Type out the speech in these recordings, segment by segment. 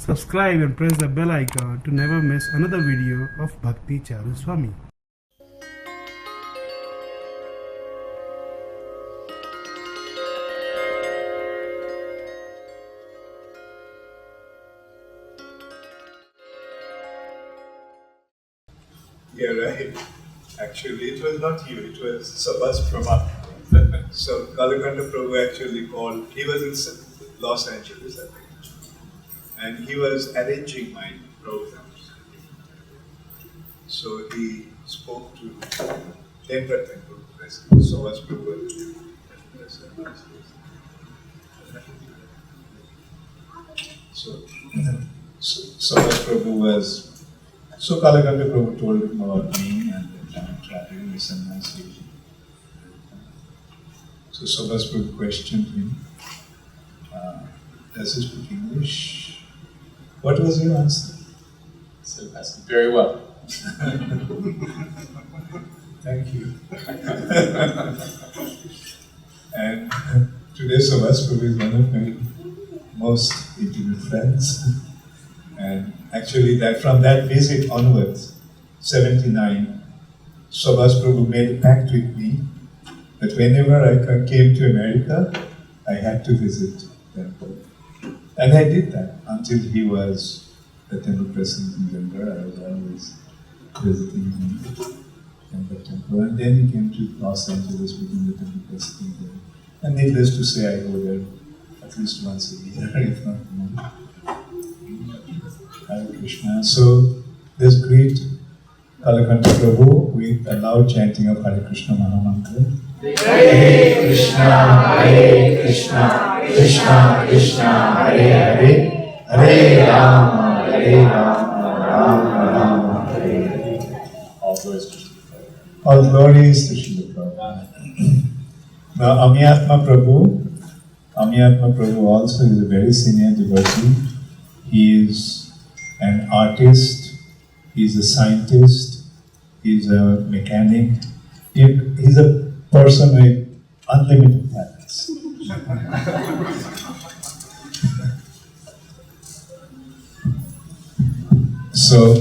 subscribe and press the bell icon to never miss another video of Bhakti Charu Swami. Yeah, right. Actually, it was not you, it was Sabas Prabhupada. So, Kalakanda Prabhu actually called, he was in Los Angeles, I think, and he was arranging my programs. So, he spoke to Deland Temple President, Sabas Prabhu. So, Sabas Prabhu was. So Kalakanda Prabhu told him about me and then traveling with some nice vision. So Sabas Prabhu questioned him, does he speak English? What was your answer? So I said, very well. Thank you. And today Sabas Prabhu is one of my most intimate friends. And actually, that from that visit onwards, 79, Sabas Prabhu made a pact with me that whenever I came to America, I had to visit the temple. And I did that until he was the temple president in Bangla. I was always visiting him in the temple. And then he came to Los Angeles, became the temple president there. And needless to say, I go there at least once a year, if not more. Hare Krishna. So, this great Kalakanda Prabhu with a loud chanting of Hare Krishna Mahamantra. Hare Krishna, Krishna Krishna, Hare Hare, Hare Rama, Rama Rama, Hare Hare. All glories to Srila Prabhupada. Now, Amyatma Prabhu also is a very senior devotee. He is an artist, he's a scientist, he's a mechanic, he's a person with unlimited talents. So,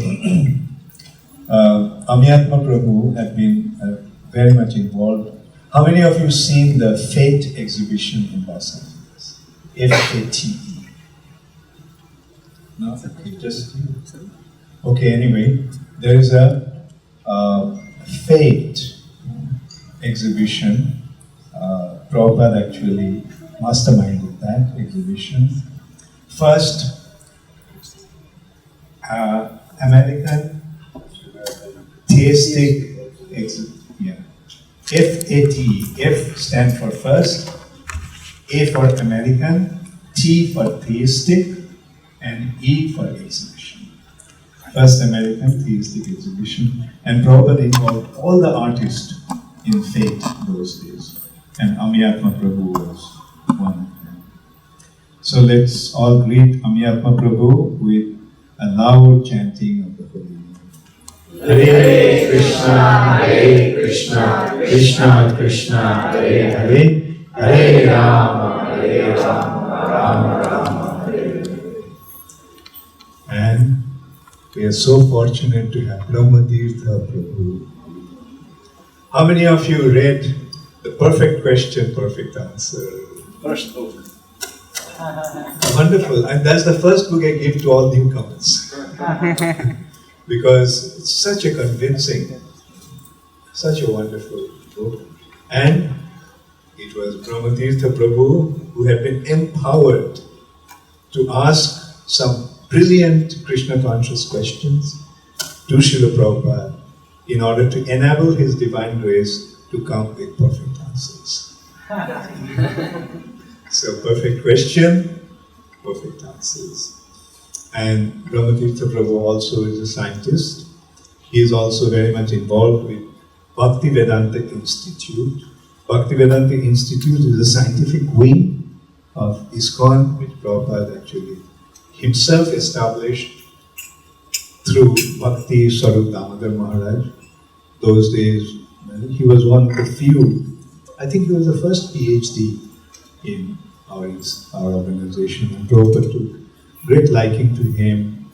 Amyatma Prabhu had been very much involved. How many of you seen the Fate exhibition in Los Angeles? F-A-T-E. No, okay, just you. Okay, anyway, there is a Fate exhibition. Prabhupada actually masterminded that exhibition. First, American theistic exhibition. Yeah. F-A-T-E. F stands for first, A for American, T for theistic, and E for exhibition. First American theistic exhibition, and Prabhupada involved all the artists in Fate those days, and Amyatma Prabhu was one of them. So let's all greet Amyatma Prabhu with a loud chanting of the Holy Name. Hare Krishna, Krishna Krishna, Hare Hare, Hare Rama, Rama Rama, Hare Hare. And we are so fortunate to have Brahmatirtha Prabhu. How many of you read The Perfect Question, Perfect Answer? First book. Wonderful. And that's the first book I give to all newcomers. Because it's such a convincing, such a wonderful book. And it was Brahmatirtha Prabhu who had been empowered to ask some brilliant Krishna conscious questions to Srila Prabhupada in order to enable his divine grace to come with perfect answers. So, perfect question, perfect answers. And Brahmatirtha Prabhu also is a scientist. He is also very much involved with Bhakti Vedanta Institute. Bhakti Vedanta Institute is a scientific wing of ISKCON, which Prabhupada actually himself established through Bhakti Swarup Damodar Maharaja. Those days, he was one of the few, I think he was the first PhD in our organization, and Prabhupada took great liking to him,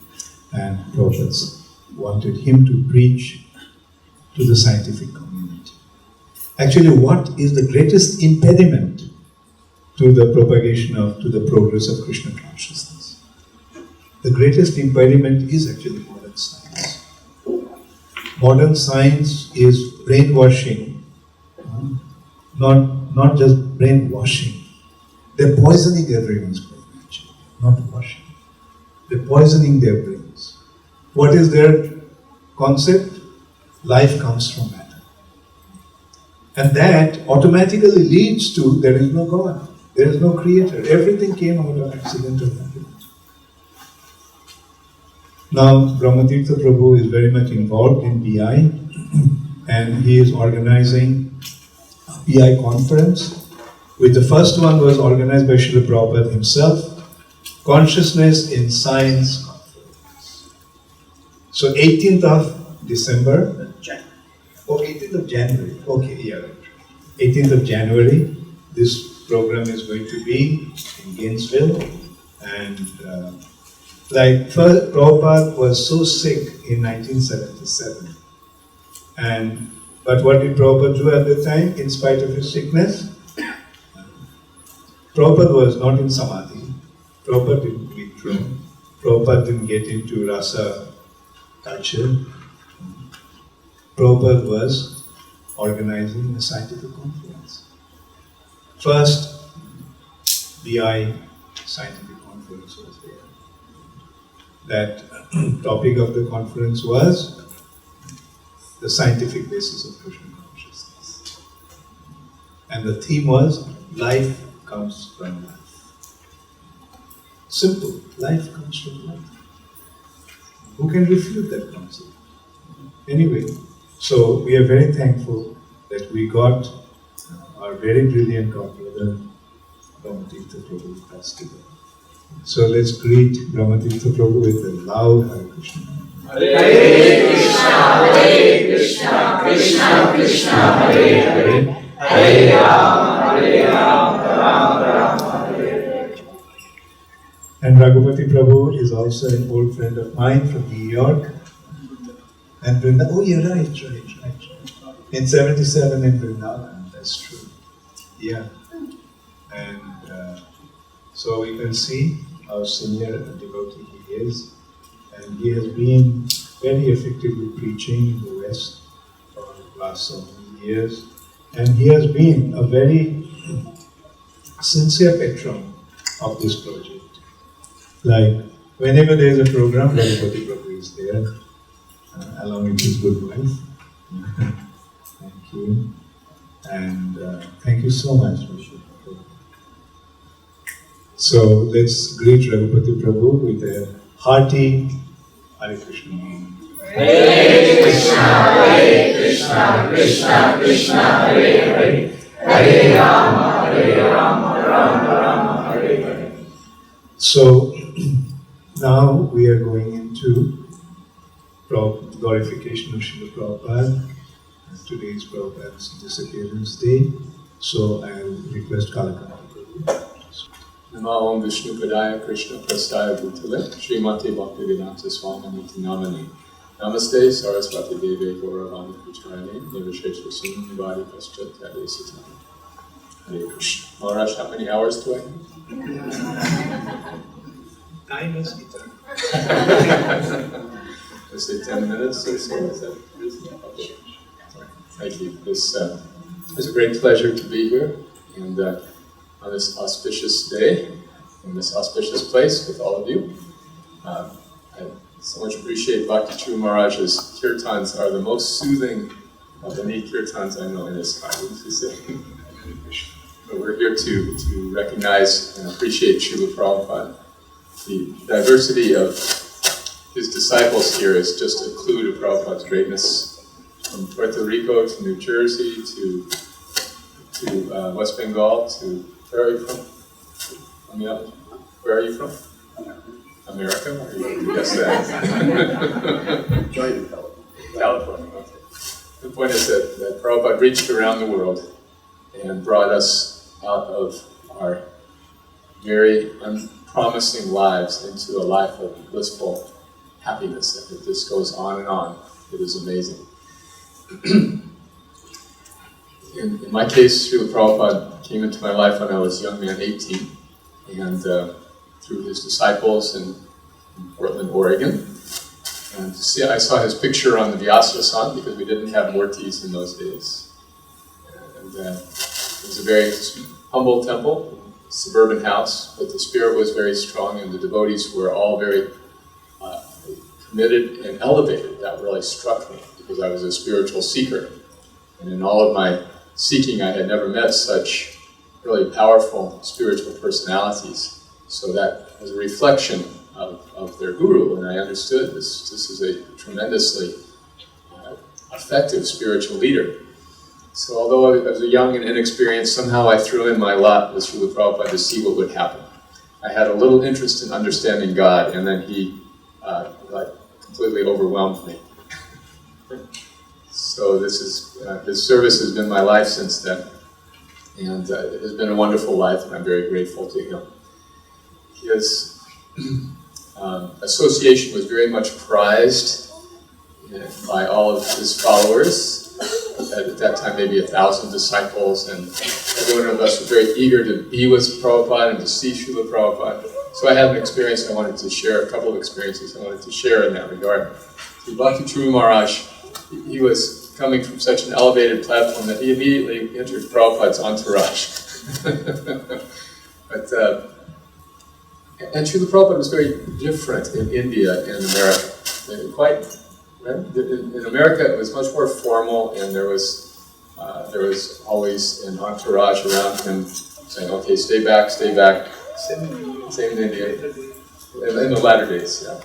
and Prabhupada wanted him to preach to the scientific community. Actually, what is the greatest impediment to the propagation to the progress of Krishna consciousness? The greatest impediment is actually modern science. Modern science is brainwashing, not just brainwashing. They're poisoning everyone's brain, actually, not washing. They're poisoning their brains. What is their concept? Life comes from matter. And that automatically leads to there is no God, there is no creator. Everything came out of accidental happiness. Now, Brahmatirtha Prabhu is very much involved in PI, and he is organizing a PI conference. With the first one was organized by Srila Prabhupada himself, Consciousness in Science Conference. So 18th of December, 18th of January, okay, yeah, right. 18th of January, this program is going to be in Gainesville, and first, Prabhupada was so sick in 1977, but what did Prabhupada do at the time, in spite of his sickness? Prabhupada was not in samadhi, Prabhupada didn't withdraw, Prabhupada didn't get into rasa culture. Prabhupada was organizing a scientific conference. First BI scientific conference was there. That topic of the conference was the scientific basis of Krishna consciousness. And the theme was life comes from life. Simple, life comes from life. Who can refute that concept? Anyway, so we are very thankful that we got our very brilliant Godbrother Brahmatirtha Prabhu with us today. So let's greet Brahmatirtha Prabhu with a loud Hare Krishna. Hare Krishna, Krishna Krishna, Hare Hare, Hare Rama, Rama Rama, Hare Hare. And Raghupati Prabhu is also an old friend of mine from New York. And Vrindavan, oh yeah, right. In 77 in Vrindavan, that's true. Yeah. And so you can see how senior a devotee he is. And he has been very effectively preaching in the West for the last so many years. And he has been a very sincere patron of this project. Like, whenever there is a program, Raghupati Prabhu is there, along with his good wife. Thank you. And thank you so much, Vishnu. So let's greet Raghupati Prabhu with a hearty Hare Krishna. Hare Krishna, Krishna Krishna, Hare Hare, Hare Rama, Rama Rama, Hare Hare. So now we are going into glorification of Srila Prabhupada. Today is Prabhupada's disappearance day, so I will request Kalakanta Prabhu. Namo Om Vishnu Padaya Krishna Prastaya Bhutale Srimati Bhaktivedanta Swami Niti Namani Namaste Saraswati Devi Gauravani Pucharani Nirvishesha Sunivadi Paschat Tade Sitani. Hare Krishna. Maharaj, how many hours do I have? Time is eternal. Let's say 10 minutes or so. Is that reasonable? Okay. Thank you. It's a great pleasure to be here and on this auspicious day, in this auspicious place with all of you. I so much appreciate Bhakti Charu Maharaja's kirtans are the most soothing of any kirtans I know in this time. But we're here to recognize and appreciate Srila Prabhupada. The diversity of his disciples here is just a clue to Prabhupada's greatness. From Puerto Rico to New Jersey to West Bengal to, where are you from? Where are you from? America? Or you guess that? California. Okay. The point is that Prabhupada reached around the world and brought us out of our very promising lives into a life of blissful happiness. And it just goes on and on. It is amazing. In my case, Srila Prabhupada came into my life when I was a young man, 18, and through his disciples in Portland, Oregon. And I saw his picture on the Vyasa-san because we didn't have murtis in those days. And it was a very humble temple, suburban house, but the spirit was very strong and the devotees were all very committed and elevated. That really struck me because I was a spiritual seeker. And in all of my seeking, I had never met such really powerful spiritual personalities. So that was a reflection of their guru, and I understood this is a tremendously effective spiritual leader. So although I was a young and inexperienced, somehow I threw in my lot with Srila Prabhupada to see what would happen. I had a little interest in understanding God, and then he completely overwhelmed me. So this is his service has been my life since then, and it has been a wonderful life, and I'm very grateful to him. His association was very much prized by all of his followers. At that time, maybe 1,000 disciples, and every one of us was very eager to be with Prabhupada and to see Srila Prabhupada. So I had an experience I wanted to share, a couple of experiences I wanted to share in that regard. So Bhakti Charu Maharaj, he was coming from such an elevated platform that he immediately entered Prabhupada's entourage. And Srila Prabhupada was very different in India and America. In America, it was much more formal, and there was always an entourage around him saying, "Okay, stay back, stay back." Same in India. In the latter days, yeah.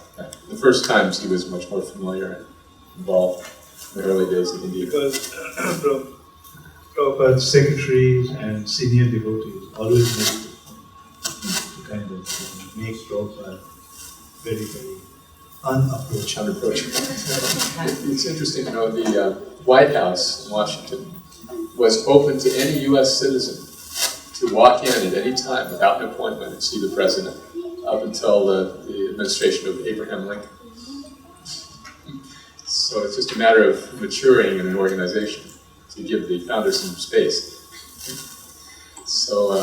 The first times he was much more familiar and involved in the early days of India. Because Prabhupada's secretaries and senior devotees always meditate to kind of make Prabhupada very, very unapproachable. It's interesting to know the White House in Washington was open to any U.S. citizen to walk in at any time without an appointment and see the president up until the administration of Abraham Lincoln. So it's just a matter of maturing in an organization to give the founder some space. So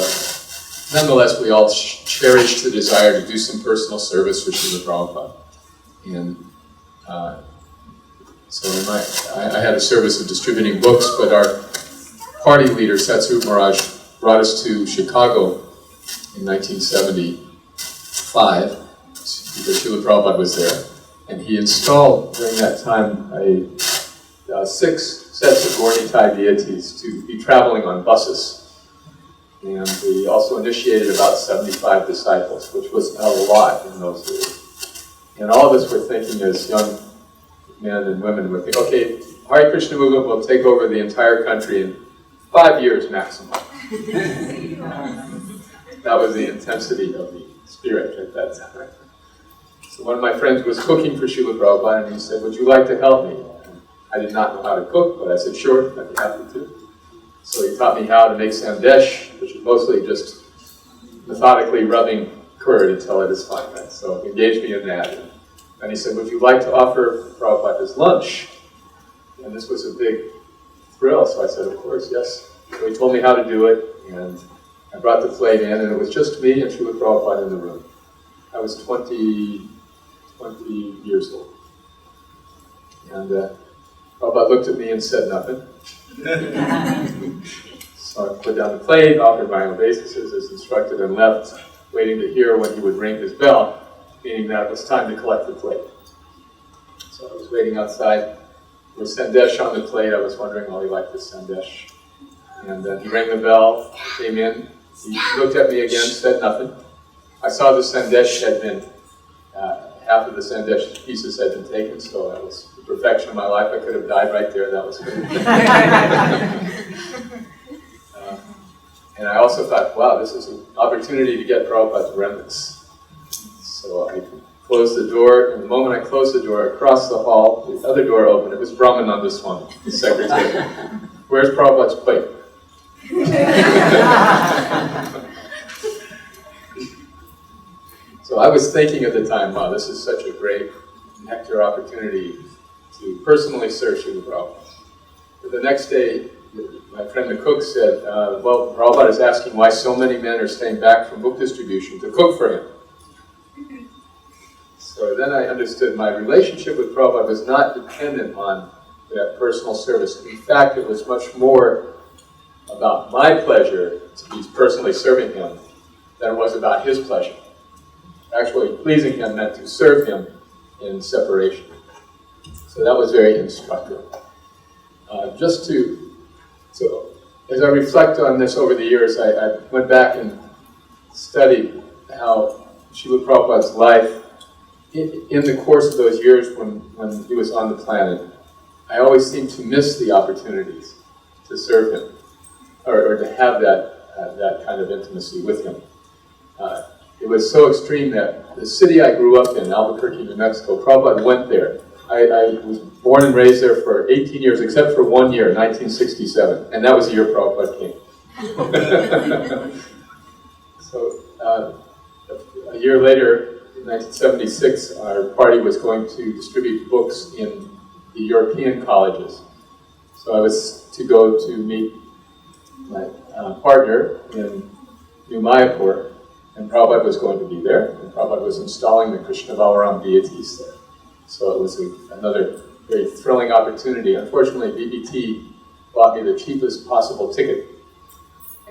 nonetheless, we all cherished the desire to do some personal service for Srila Prabhupada. And so I had a service of distributing books, but our party leader, Satsuru Maharaj, brought us to Chicago in 1975 because Srila Prabhupada was there. And he installed during that time 6 sets of Gaurnitai deities to be traveling on buses. And he also initiated about 75 disciples, which was a lot in those days. And all of us were thinking as young men and women, we're thinking, okay, Hare Krishna movement will take over the entire country in 5 years maximum. That was the intensity of the spirit at that time. So one of my friends was cooking for Srila Prabhupada, and he said, "Would you like to help me?" And I did not know how to cook, but I said, "Sure, I'd be happy to." So he taught me how to make sandesh, which is mostly just methodically rubbing curd until it is fine. Right? So he engaged me in that. And he said, "Would you like to offer Prabhupada his lunch?" And this was a big thrill, so I said, "Of course, yes." So he told me how to do it, and I brought the plate in, and it was just me and Srila Prabhupada in the room. I was 20 years old. And Prabhupada looked at me and said nothing. So I put down the plate, offered my obeisances as instructed, and left, waiting to hear when he would ring his bell, meaning that it was time to collect the plate. So I was waiting outside with sandesh on the plate. I was wondering, will he like this sandesh? And then he rang the bell, came in, he looked at me again, said nothing. I saw the sandesh had been, half of the sandesh pieces had been taken, so that was the perfection of my life. I could have died right there, that was good. And I also thought, wow, this is an opportunity to get Prabhupada's remnants. So I closed the door, and the moment I closed the door, across the hall, the other door opened. It was Brahmananda Swami, the secretary. "Where's Prabhupada's plate?" So I was thinking at the time, wow, this is such a great nectar opportunity to personally serve Srila Prabhupada. But the next day, my friend the cook said, well, Prabhupada is asking why so many men are staying back from book distribution to cook for him. So then I understood my relationship with Prabhupada was not dependent on that personal service. In fact, it was much more about my pleasure to be personally serving him than it was about his pleasure. Actually, pleasing him meant to serve him in separation. So that was very instructive. So as I reflect on this over the years, I went back and studied how Srila Prabhupada's life, in the course of those years when he was on the planet, I always seemed to miss the opportunities to serve him, or to have that kind of intimacy with him. It was so extreme that the city I grew up in, Albuquerque, New Mexico, Prabhupada went there. I was born and raised there for 18 years, except for 1 year, 1967, and that was the year Prabhupada came. So a year later, in 1976, our party was going to distribute books in the European colleges. So I was to go to meet my partner in New Mayapur, and Prabhupada was going to be there, and Prabhupada was installing the Krishna Balaram deities there. So it was another very thrilling opportunity. Unfortunately, BBT bought me the cheapest possible ticket.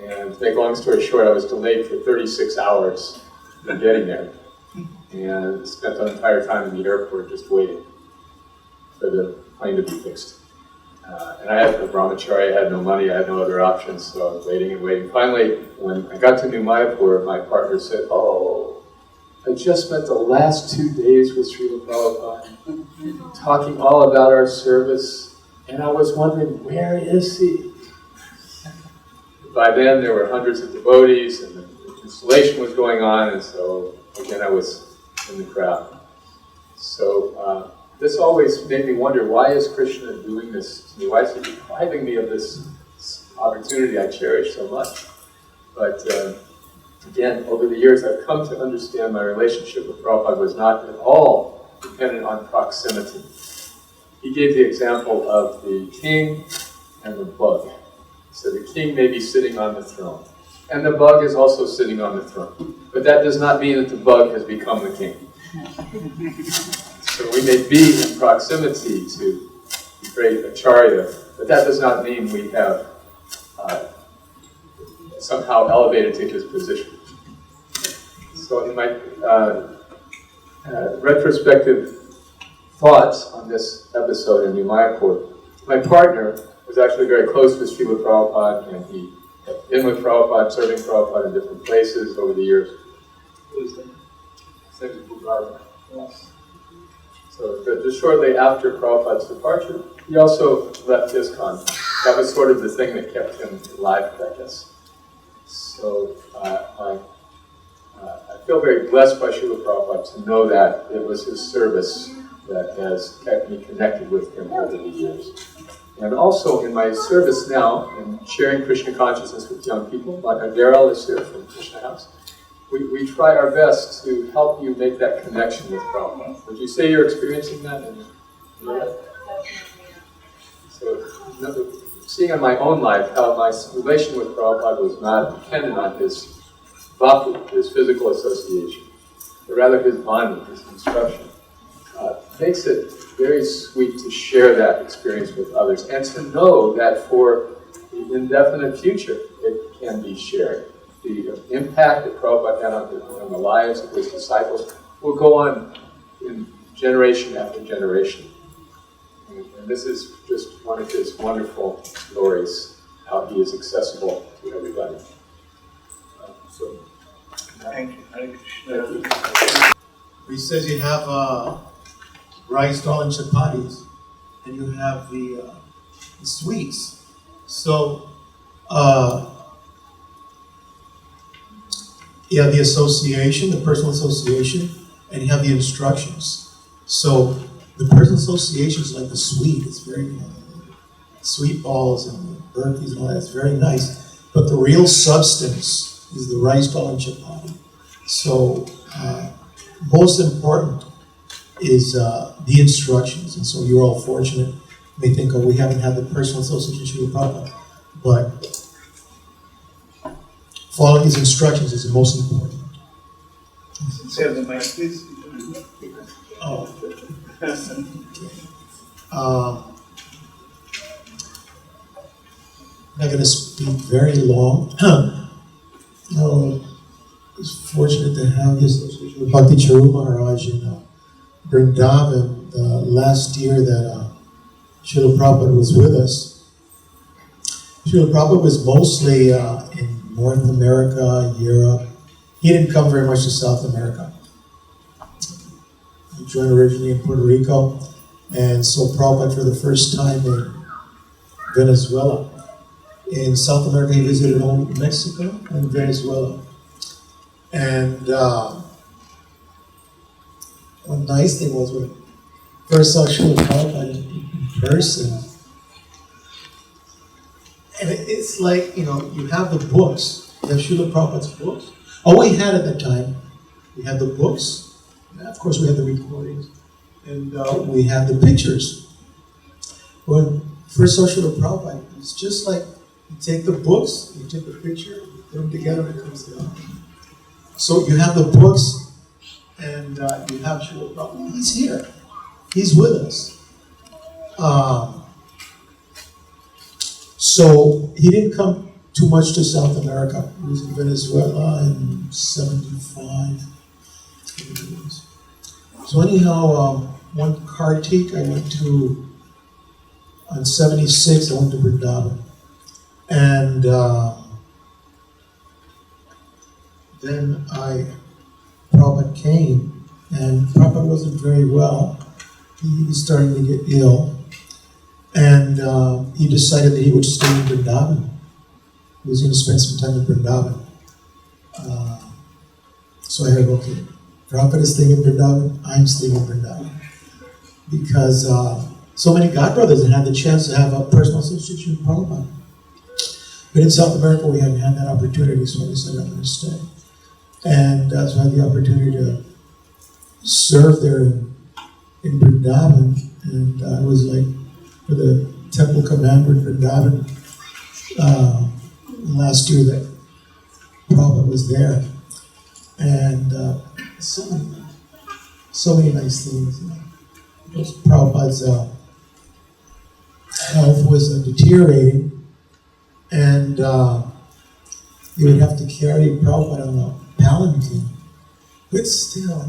And to make a long story short, I was delayed for 36 hours in getting there. And spent the entire time in the airport just waiting for the plane to be fixed. And I had a brahmachari, I had no money, I had no other options, so I was waiting and waiting. Finally, when I got to New Mayapur, my partner said, oh, I just spent the last 2 days with Srila Prabhupada, talking all about our service, and I was wondering, where is he? By then, there were hundreds of devotees, and the installation was going on, and so, again, I was in the crowd. So, this always made me wonder, why is Krishna doing this to me? Why is he depriving me of this opportunity I cherish so much? But again, over the years, I've come to understand my relationship with Prabhupada was not at all dependent on proximity. He gave the example of the king and the bug. So the king may be sitting on the throne, and the bug is also sitting on the throne. But that does not mean that the bug has become the king. So we may be in proximity to the great Acharya, but that does not mean we have somehow elevated to his position. So in my retrospective thoughts on this episode in New Mayapur, my partner was actually very close with Srila Prabhupada, and he had been with Prabhupada, serving Prabhupada in different places over the years. Who is that? Yes. So just shortly after Prabhupada's departure, he also left ISKCON. That was sort of the thing that kept him alive, I guess. So I feel very blessed by Srila Prabhupada to know that it was his service that has kept me connected with him over the years. And also in my service now, in sharing Krishna consciousness with young people, like Daryl is here from Krishna House, we try our best to help you make that connection with Prabhupada. Would you say you're experiencing that in your life? So, seeing in my own life how my relation with Prabhupada was not dependent on his bhapu, his physical association, but rather his bonding, his instruction, makes it very sweet to share that experience with others and to know that for the indefinite future it can be shared. The impact that Prabhupada had on the lives of his disciples will go on in generation after generation. And this is just one of his wonderful stories, how he is accessible to everybody. Thank you. Hare Krishna. He says you have rice dal and chapatis, and you have the sweets. So you have the association, the personal association, and you have the instructions. So the personal association is like the sweet. It's very sweet balls and burfies and all that. It's very nice. But the real substance is the rice dal and chapati. So most important is the instructions. And so you're all fortunate. You may think, oh, we haven't had the personal association with Prabhupada. But following his instructions is the most important. Share the mic, please. Oh. I'm not going to speak very long. I was fortunate to have this association with Bhakti Charu Maharaja in Vrindavan last year that Srila Prabhupada was with us. Srila Prabhupada was mostly in North America, Europe. He didn't come very much to South America. He joined originally in Puerto Rico, and so Prabhupada for the first time in Venezuela. In South America, he visited only Mexico and Venezuela. And one nice thing was when I first saw Srila Prabhupada in person, and it's like, you have the books, you have Srila Prabhupada's books. All we had at that time, we had the books, and of course we had the recordings, and we had the pictures. When first saw Srila Prabhupada, it's just like you take the books, you take the picture, you put them together, and it comes together. So you have the books, and you have Srila Prabhupada. He's here. He's with us. So he didn't come too much to South America. He was in Venezuela in 75. So anyhow, one Kartik, I went to, on 76, I went to Vrindavan. And then Prabhupada came, and Prabhupada wasn't very well. He was starting to get ill. And he decided that he would stay in Vrindavan. He was going to spend some time in Vrindavan. So I heard, okay, Prabhupada is staying in Vrindavan, I'm staying in Vrindavan. Because so many Godbrothers had the chance to have a personal association with Prabhupada. But in South America, we hadn't had that opportunity, so I decided I'm going to stay. And so I had the opportunity to serve there in Vrindavan, and I was like, for the temple commander in Vrindavan, last year that Prabhupada was there. And so many nice things. Prabhupada's health was deteriorating, and they would have to carry Prabhupada on a palanquin. But still,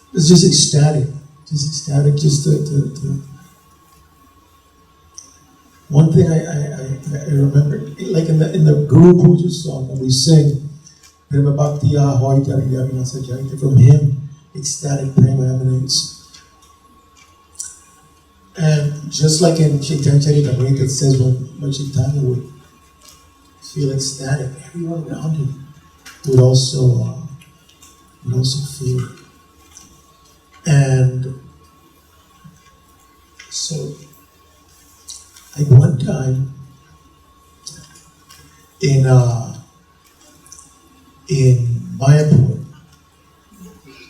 it was just ecstatic. Just to one thing I remember, like in the Guru Puja song when we sing, from him, ecstatic prema emanates. And just like in Chaitanya Charitamrita, it says when Chaitanya would feel ecstatic, everyone around him would also feel it. And so, at one time, in Mayapur,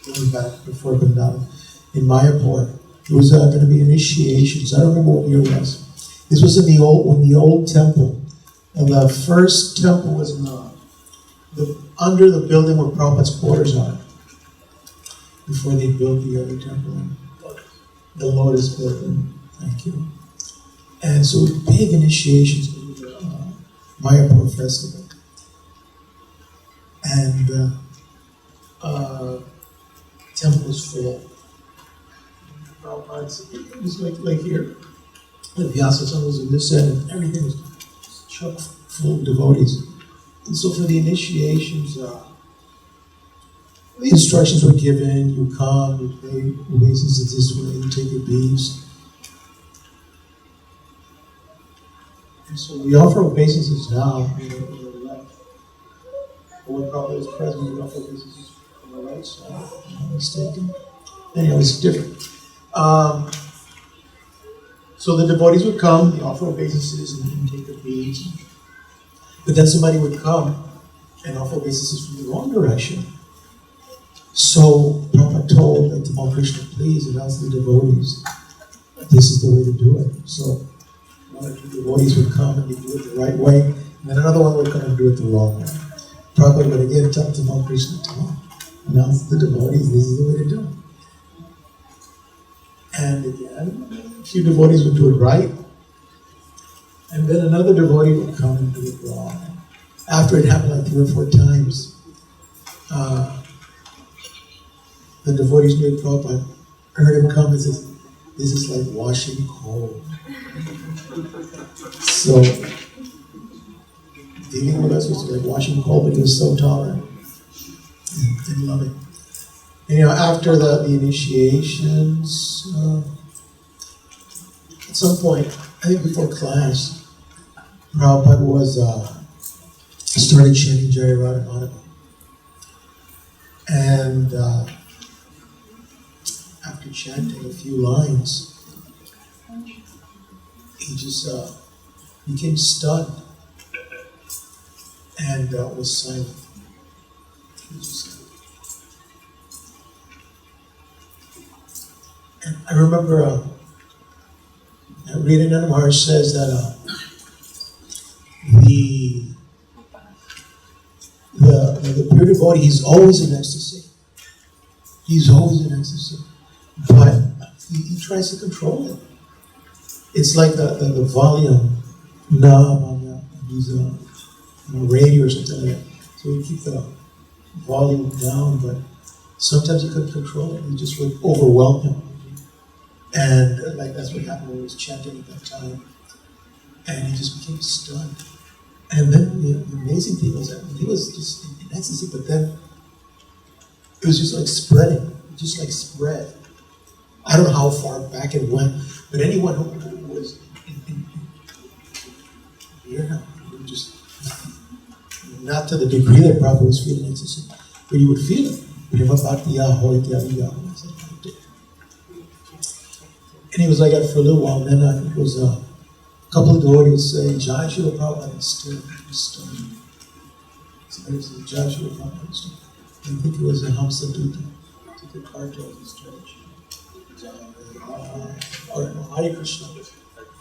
going back before Vrindavan, in Mayapur, there was going to be initiations. I don't remember what year it was. This was in the old temple, and the first temple was in under the building where Prabhupada's quarters are, before they built the other temple, the Lotus building. Thank you. And so big initiations in the Mayapur festival. And temple was full. It was like here. The Vyasa was in this end, and everything was chock full of devotees. And so for the initiations, the instructions were given, you come, you pay obeisances this way, you take your beads. And so we offer obeisances now on the left. But when Prabhupada was present, we offer obeisances on the right side, if I'm not mistaken. Anyway, it's different. So the devotees would come, they offer obeisances and take their beads. But then somebody would come and offer obeisances from the wrong direction. So Prabhupada told Tamal Krishna, please announce to the devotees, this is the way to do it. So one or two devotees would come and they'd do it the right way, and then another one would come and do it the wrong way. Prabhupada would again tell Tamal Krishna, Tamal, announce to the devotees, this is the way to do it. And again, a few devotees would do it right, and then another devotee would come and do it wrong. After it happened like 3 or 4 times, the devotees knew Prabhupada. I heard him come and says, this is like washing coal. So, dealing with us was like washing coal, but he was so tolerant and loving. And, after the initiations, at some point, I think before class, Prabhupada was started chanting Jai Radha Madhava. And after chanting a few lines, he just became stunned and was silent. He just, and I remember reading that Maharaja says that the pure devotee, he's always in ecstasy. He's always in ecstasy. But he tries to control it. It's like the volume knob on his radio or something like that. So he keep the volume down, but sometimes he couldn't control it. He just would overwhelm him. And like that's what happened when he was chanting at that time. And he just became stunned. And then the amazing thing was that he was just in ecstasy, but then it was just like spreading. It just like spread. I don't know how far back it went, but anyone who was near him would just, not to the degree that Prabhupada was feeling ecstasy, but you would feel it. And he was like that for a little while, and then I think it was a couple of devotees would say, Jai Srila Prabhupada is still. Somebody would say, Jai Srila Prabhupada is still. I think it was a Hamsa Dutta, took the car to his church. Or no, Hare Krishna.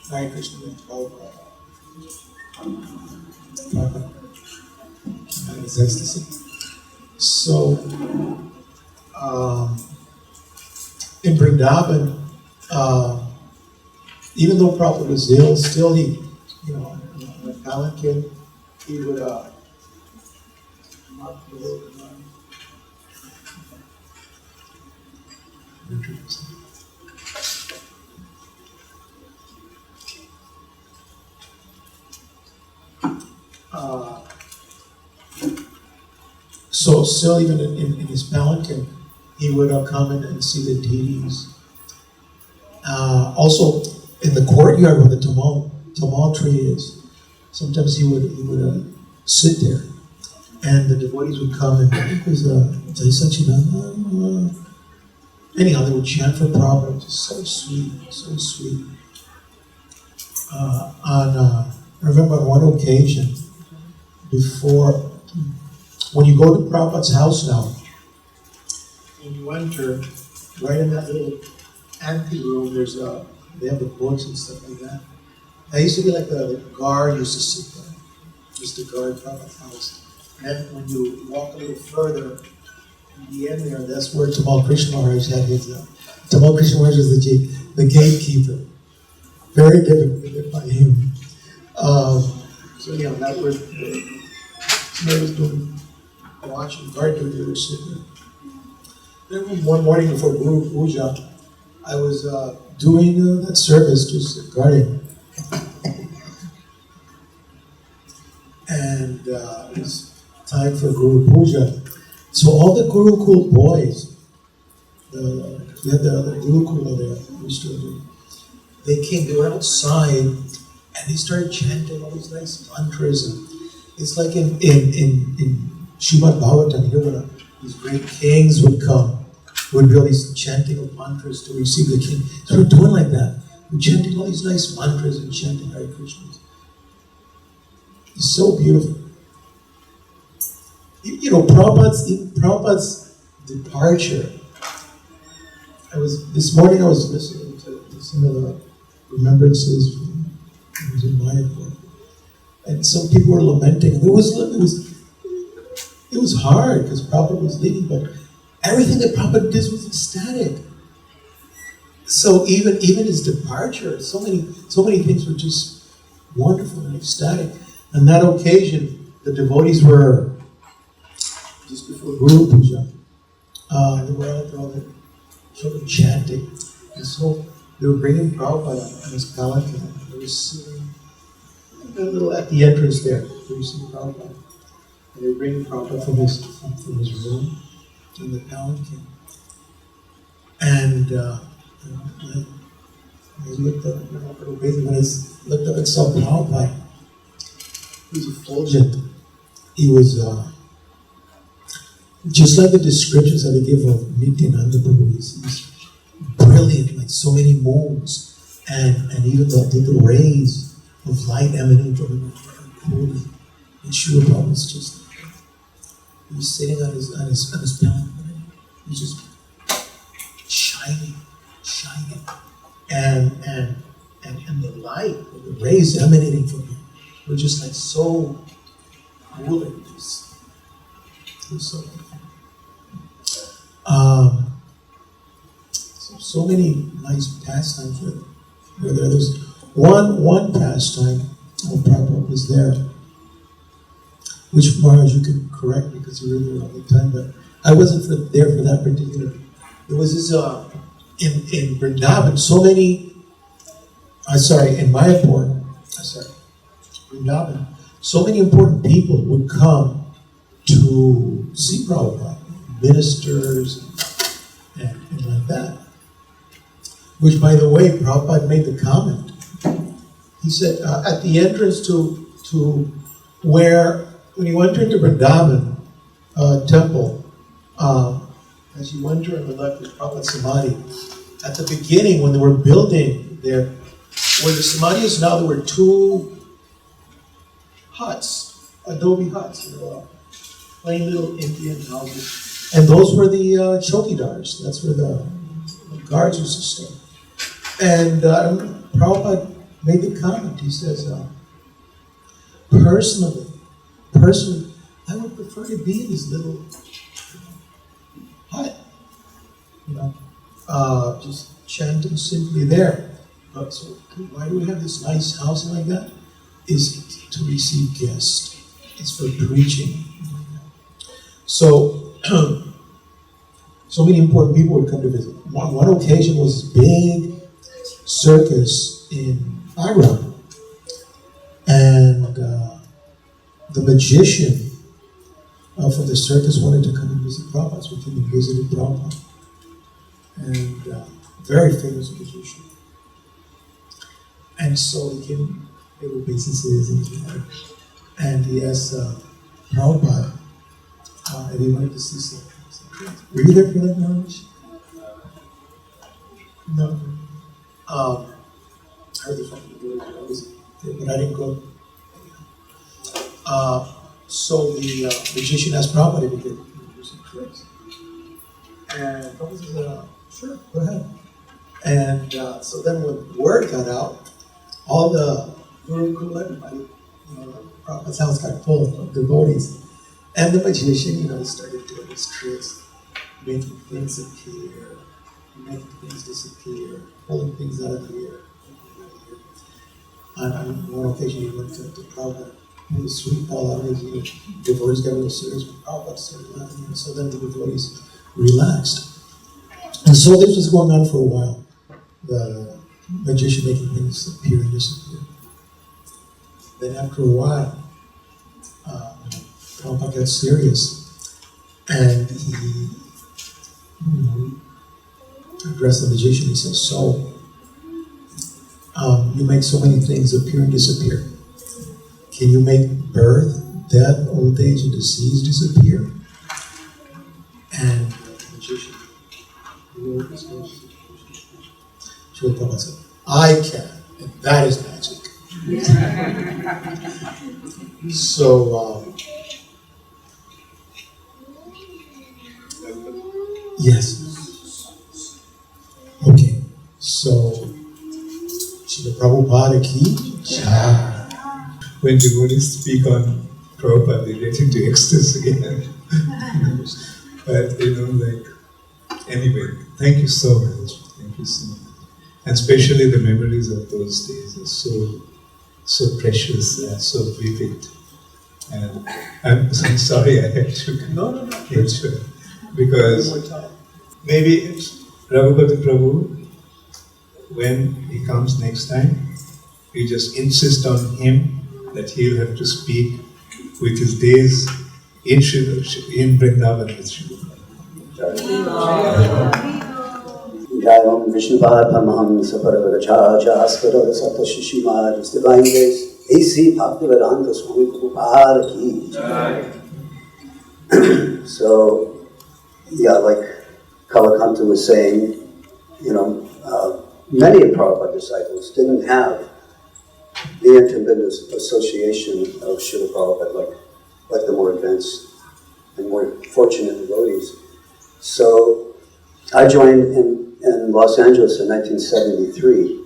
Hare Krishna with Prabhupada. And his ecstasy. So, in Vrindavan, even though Prabhupada was ill, still he, on a palanquin, he would so still even in his palanquin, he would come in and see the deities. Also, in the courtyard where the tamal tree is, sometimes he would sit there, and the devotees would come and it was Jai Sachinanda. Anyhow, they would chant for Prabhupada, just so sweet, so sweet. I remember on one occasion, when you go to Prabhupada's house now, when you enter, right in that little ante room, they have the books and stuff like that. That used to be like the guard used to sit there, just to guard Prabhupada's house. And then when you walk a little further, in the end there, that's where Tamal Krishna Maharaj had his. Tamal Krishna Maharaj is the gatekeeper. Very difficult by him. So yeah, that was somebody was doing watching guard duty. They were sitting there. Then one morning before Guru Puja, I was doing that service, just guarding, and it was time for Guru Puja. So all the Gurukul boys, we had the Gurukula there, we still do. They were outside, and they started chanting all these nice mantras. And it's like in Srimad Bhagavatam, when these great kings would come, would be all these chanting of mantras to receive the king. So we're doing like that. We're chanting all these nice mantras and chanting Hare Krishna. It's so beautiful. Prabhupada's departure. This morning I was listening to some of the remembrances from in Mayapur, and some people were lamenting. And it was hard because Prabhupada was leading, but everything that Prabhupada did was ecstatic. So even his departure, so many things were just wonderful and ecstatic. On that occasion, the devotees were just before Guru Puja. They were out there all the children chanting, and so they were bringing Prabhupada on his palanquin. They were sitting a little at the entrance there. They were seeing Prabhupada, and they were bringing Prabhupada from his room in the palanquin. And when I looked up, when I looked up and saw Prabhupada, he was effulgent. He was just like the descriptions that they give of Nityananda Prabhu. He was brilliant, like so many moons, and even the rays of light emanating from him were holy. And Srila Prabhupada was just, he was sitting on his palanquin. He was just shining, and the light, the rays emanating from him were just like so cooling. It was so wonderful. So many nice pastimes were there. There's one pastime when Prabhupada was there, which Maharaja, you can correct me because you were there all the time, but I wasn't there for that particular. There was this in Vrindavan, in Mayapur, Vrindavan, so many important people would come to see Prabhupada, ministers and like that. Which, by the way, Prabhupada made the comment. He said at the entrance to where, when you enter into Vrindavan temple, as you enter on the left is Prabhupada's Samadhi. At the beginning, when they were building there, where the Samadhi is now, there were two huts, adobe huts, plain little Indian houses. And those were the chowkidars. That's where the guards used to stay. And Prabhupada made the comment. He says, personally, I would prefer to be in this little hut, just chanting simply there. But so why do we have this nice house like that? Is to receive guests. It's for preaching. So, so many important people would come to visit. One occasion was this big circus in Iran, and the magician from the circus wanted to come and visit Prabhupada, so he came and visited Prabhupada, and very famous magician. And so he came, they were businesses, and he asked Prabhupada if he wanted to see something. Were you there for that knowledge? No. I heard the fucking word, I was there, but I didn't go. So the magician asked Prabhupada if he could do some tricks. And Prabhupada said, sure, go ahead. And so then when word got out, all the Guru, everybody, Prabhupada's house got full of devotees. And the magician, started doing his tricks, making things appear, making things disappear, pulling things out of here. On one occasion, he went to Prabhupada, pulled a sweet ball out of his, devotees got a little serious, but Prabhupada started laughing, so then the devotees relaxed. And so this was going on for a while, the magician making things appear and disappear. Then after a while, Prabhupada got serious, and he addressed the magician. He said, so, you make so many things appear and disappear. Can you make birth, death, old age, and disease disappear? And the magician, Srila Prabhupada said, I can, and that is magic. So, Yes. Okay, so Srila Prabhupada ki jai. When devotees speak on Prabhupada, they get into ecstasy again. But anyway, thank you so much. Thank you so much. And especially the memories of those days are so precious and so vivid. And I'm sorry I had to. No. Because maybe Raghupada Prabhu, when he comes next time, we just insist on him that he'll have to speak with his days in Vrindavan with Srila Jayam Vishnupada Paramahamsa Paravachacha Aspara Sata Shishimad, His Divine Grace, A.C. Bhaktivedanta Swami Prabhupada ki jai. So, like Kalakanta was saying, many of Prabhupada disciples didn't have the intimate association of Srila Prabhupada like the more advanced and more fortunate devotees. So I joined in Los Angeles in 1973.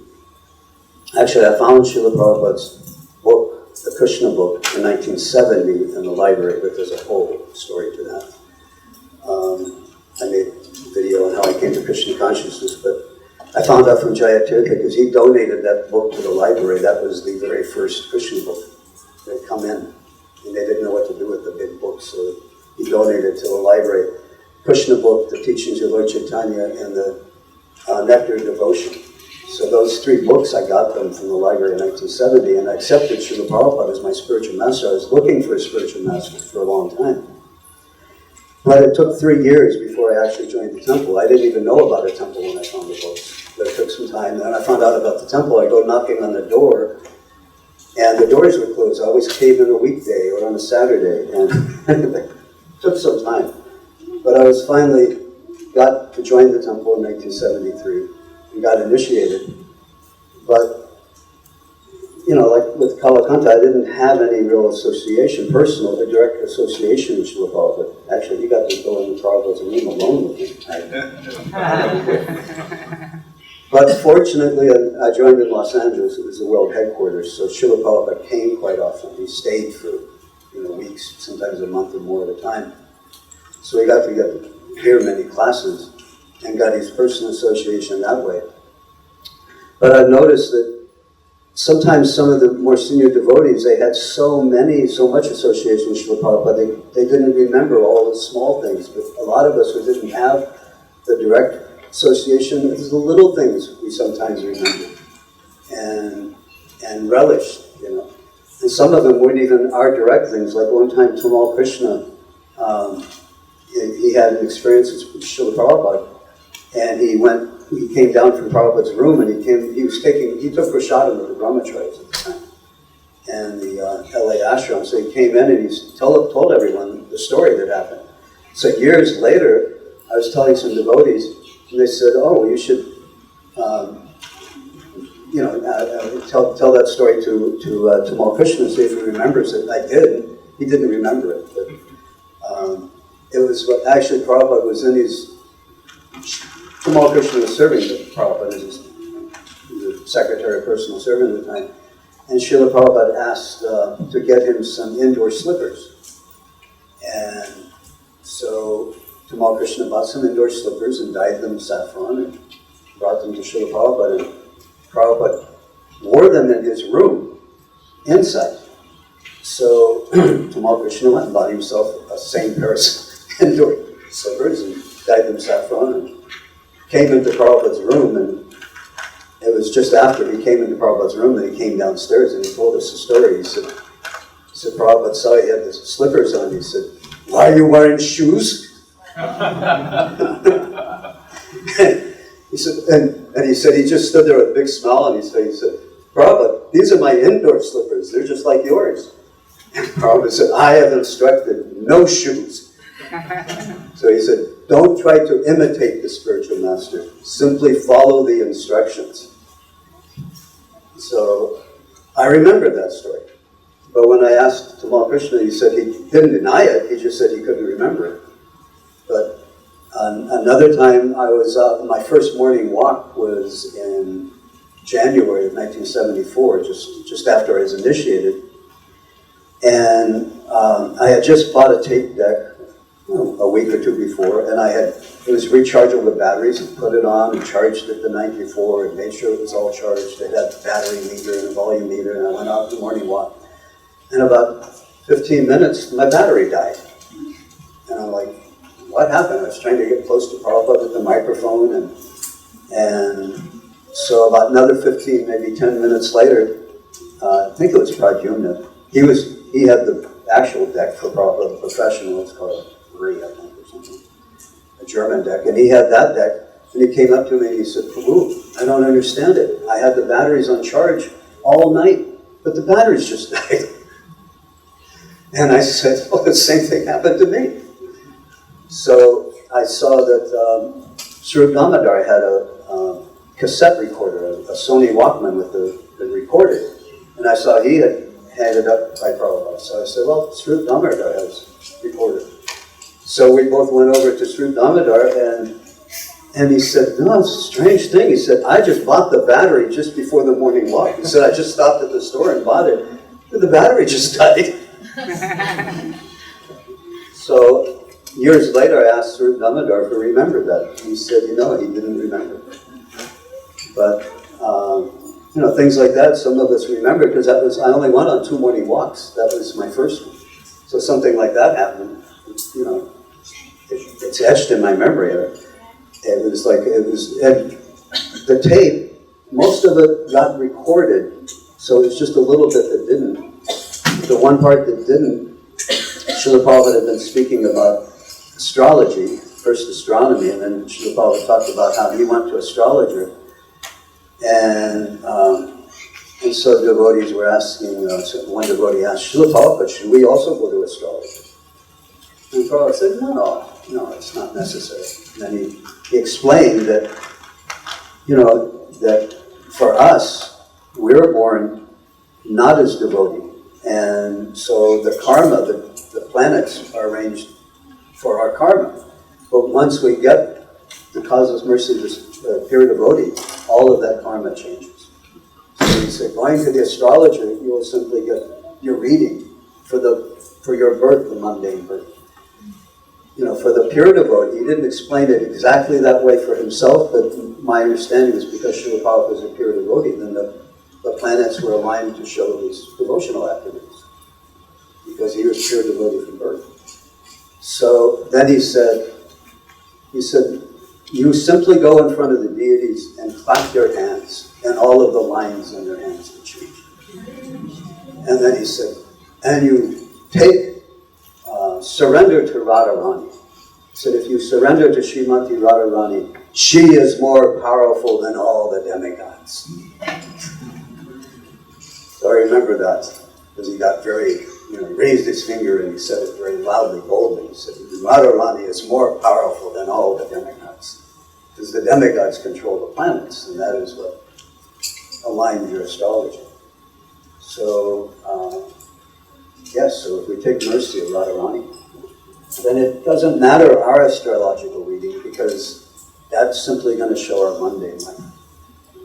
Actually, I found Srila Prabhupada's book, the Krishna book, in 1970 in the library, but there's a whole story to that. I made a video on how I came to Krishna consciousness, but I found out from Jayatirtha because he donated that book to the library. That was the very first Krishna book that had come in, and they didn't know what to do with the big book, so he donated to the library. Krishna book, the teachings of Lord Chaitanya, and the Nectar of Devotion. So those three books, I got them from the library in 1970, and I accepted Srila Prabhupada as my spiritual master. I was looking for a spiritual master for a long time. But it took 3 years before I actually joined the temple. I didn't even know about a temple when I found the books. But it took some time. Then I found out about the temple. I go knocking on the door, and the doors were closed. I always came in a weekday or on a Saturday, and it took some time. But I was finally got to join the temple in 1973 and got initiated. But, like with Kalakanta, I didn't have any real association, personal, a direct association with Srila Prabhupada. Actually, he got to go in the Prabhupada's room alone with me. But fortunately, I joined in Los Angeles. It was the world headquarters, so Srila Prabhupada came quite often. He stayed for weeks, sometimes a month or more at a time. So we got to hear many classes and got his personal association that way. But I've noticed that sometimes some of the more senior devotees, they had so much association with Srila Prabhupada, they didn't remember all the small things. But a lot of us who didn't have the direct association, it was the little things we sometimes remembered and relished, And some of them weren't even our direct things. Like one time, Tamal Krishna, he had an experience with Srila Prabhupada, and he came down from Prabhupada's room, and he took prasadam with the brahmacharis at the time, and the LA ashram. So he came in and he told everyone the story that happened. So years later, I was telling some devotees, and they said, "Oh, you should, tell that story to Tamal Krishna, see if he remembers it." I did. He didn't remember it, but it was actually Prabhupada was in his. Tamal Krishna was serving Prabhupada as the secretary, personal servant at the time, and Srila Prabhupada asked to get him some indoor slippers, and so Tamal Krishna bought some indoor slippers and dyed them saffron and brought them to Srila Prabhupada, and Prabhupada wore them in his room, inside. So Tamal Krishna went and bought himself a same pair of indoor slippers and dyed them saffron and came into Prabhupada's room, and it was just after he came into Prabhupada's room that he came downstairs and he told us the story. He said Prabhupada saw he had the slippers on. He said, "Why are you wearing shoes?" He said, and he said he just stood there with a big smile on his face. He said, "Prabhupada, these are my indoor slippers. They're just like yours." And Prabhupada said, "I have instructed no shoes." So he said, "Don't try to imitate the spiritual master. Simply follow the instructions." So I remembered that story. But when I asked Tamal Krishna, he said he didn't deny it. He just said he couldn't remember it. But Another time I was my first morning walk was in January of 1974, just after I was initiated. And I had just bought a tape deck a week or two before, and it was rechargeable batteries, and put it on and charged it the night before and made sure it was all charged. It had a battery meter and a volume meter, and I went out the morning walk. And about 15 minutes, my battery died. And I'm like, what happened? I was trying to get close to Prabhupada with the microphone, and so about another 15, maybe 10 minutes later, I think it was Pradyumna, he had the actual deck for Prabhupada, the professional, it's called Oriya, I think, or something, a German deck, and he had that deck, and he came up to me and he said, Prabhu, I don't understand it. I had the batteries on charge all night, but the batteries just died. And I said, well, the same thing happened to me. So I saw that Srila Damodar had a cassette recorder, a Sony Walkman with the recorder. And I saw he had handed up by Prabhupada. So I said, well, Srila Damodar has a recorder. So we both went over to Srila Damodar, and he said, no, it's a strange thing. He said, I just bought the battery just before the morning walk. He said, I just stopped at the store and bought it. But the battery just died. So years later, I asked Srila Damodar if he remembered that. He said, he didn't remember. But, things like that, some of us remember, because I only went on 2 morning walks. That was my first one. So something like that happened, it's etched in my memory. The tape, most of it got recorded, so it was just a little bit that didn't. The one part that didn't, Srila Prabhupada had been speaking about astrology, first astronomy, and then Srila Prabhupada talked about how he went to astrologer. And so devotees were asking, one devotee asked, Srila Prabhupada, should we also go to astrologer? And Prabhupada said, no, it's not necessary. And then he explained that, that for us, we're born not as devotee. And so the karma, the planets are arranged for our karma. But once we get the causeless mercy, this pure devotee, all of that karma changes. So he said, going to the astrologer, you will simply get your reading for your birth, the mundane birth. For the pure devotee, he didn't explain it exactly that way for himself, but my understanding is because Srila Prabhupada is a pure devotee, then the planets were aligned to show his devotional activities, because he was pure devotee from birth. So then he said, you simply go in front of the deities and clap your hands, and all of the lines on your hands will change. And then he said, and you surrender to Radharani. He said, if you surrender to Srimati Radharani, she is more powerful than all the demigods. So I remember that, because he got very, raised his finger and he said it very loudly, boldly. He said, Radharani is more powerful than all the demigods. Because the demigods control the planets, and that is what aligns your astrology. So, so if we take mercy of Radharani, then it doesn't matter our astrological reading, because that's simply going to show our mundane life,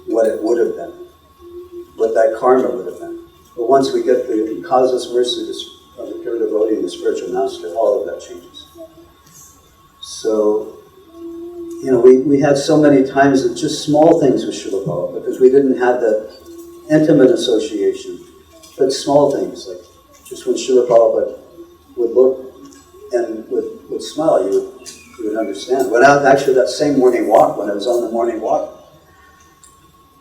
what it would have been, what that karma would have been. But once we get the causeless mercy of the pure devotee and the spiritual master, all of that changes. So, we had so many times that just small things with Srila Prabhupada, because we didn't have that intimate association, but small things, like just when Srila Prabhupada would look and would smile, you would understand. Actually, that same morning walk, when I was on the morning walk,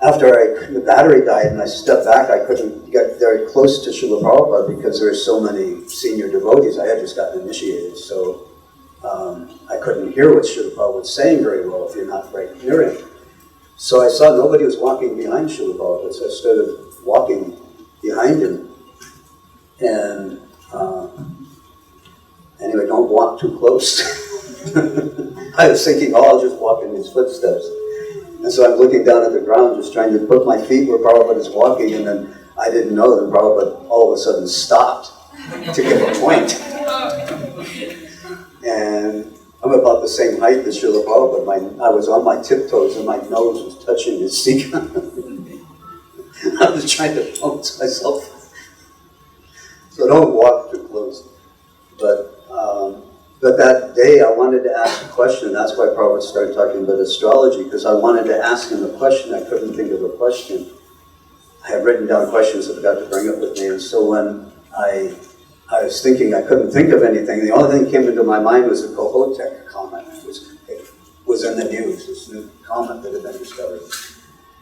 after the battery died and I stepped back, I couldn't get very close to Srila Prabhupada because there were so many senior devotees. I had just gotten initiated, so I couldn't hear what Srila Prabhupada was saying very well if you're not right near him. So I saw nobody was walking behind Srila Prabhupada, so I started walking behind him. And anyway, don't walk too close. I was thinking, I'll just walk in his footsteps. And so I'm looking down at the ground, just trying to put my feet where Prabhupada is walking, and then I didn't know that Prabhupada all of a sudden stopped to give a point. And I'm about the same height as Srila Prabhupada. I was on my tiptoes and my nose was touching his seat. I was trying to balance myself. So don't walk too close. But that day I wanted to ask a question. That's why Prabhupada started talking about astrology, because I wanted to ask him a question. I couldn't think of a question. I had written down questions, I forgot to bring it with me. And so when I was thinking I couldn't think of anything, the only thing that came into my mind was the Kohoutek comet. It was in the news, this new comet that had been discovered.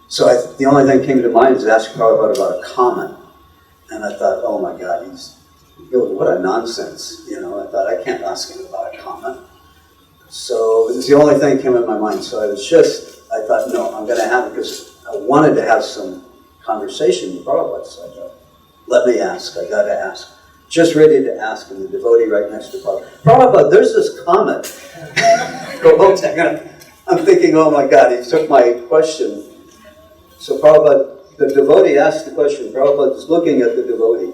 So the only thing that came to mind was asking Prabhupada about a comet. And I thought, oh my God, what a nonsense. You know, I thought, I can't ask him about a comet. So it was the only thing that came in my mind. So I thought, no, I'm going to have it, because I wanted to have some conversation with Prabhupada. So I thought, let me ask, I got to ask. Just ready to ask, and the devotee right next to Prabhupada, Prabhupada, there's this comet. Kohoutek. I'm thinking, oh my God, he took my question. So Prabhupada, the devotee asked the question. Prabhupada was looking at the devotee.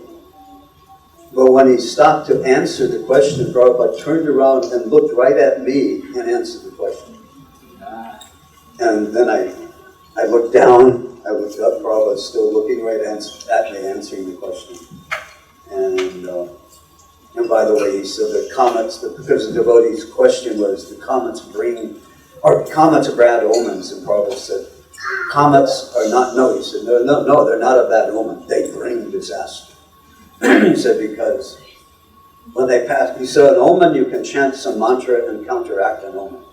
But when he stopped to answer the question, Prabhupada turned around and looked right at me and answered the question. And then I looked down, I looked up, Prabhupada still looking right at me, answering the question. And by the way, he said the comets, because the devotee's question was, the comets are bad omens, and Prabhupada said, comets are not, no, he said, no, they're not a bad omen, they bring disaster. He said, because when they pass, he said, an omen, you can chant some mantra and counteract an omen.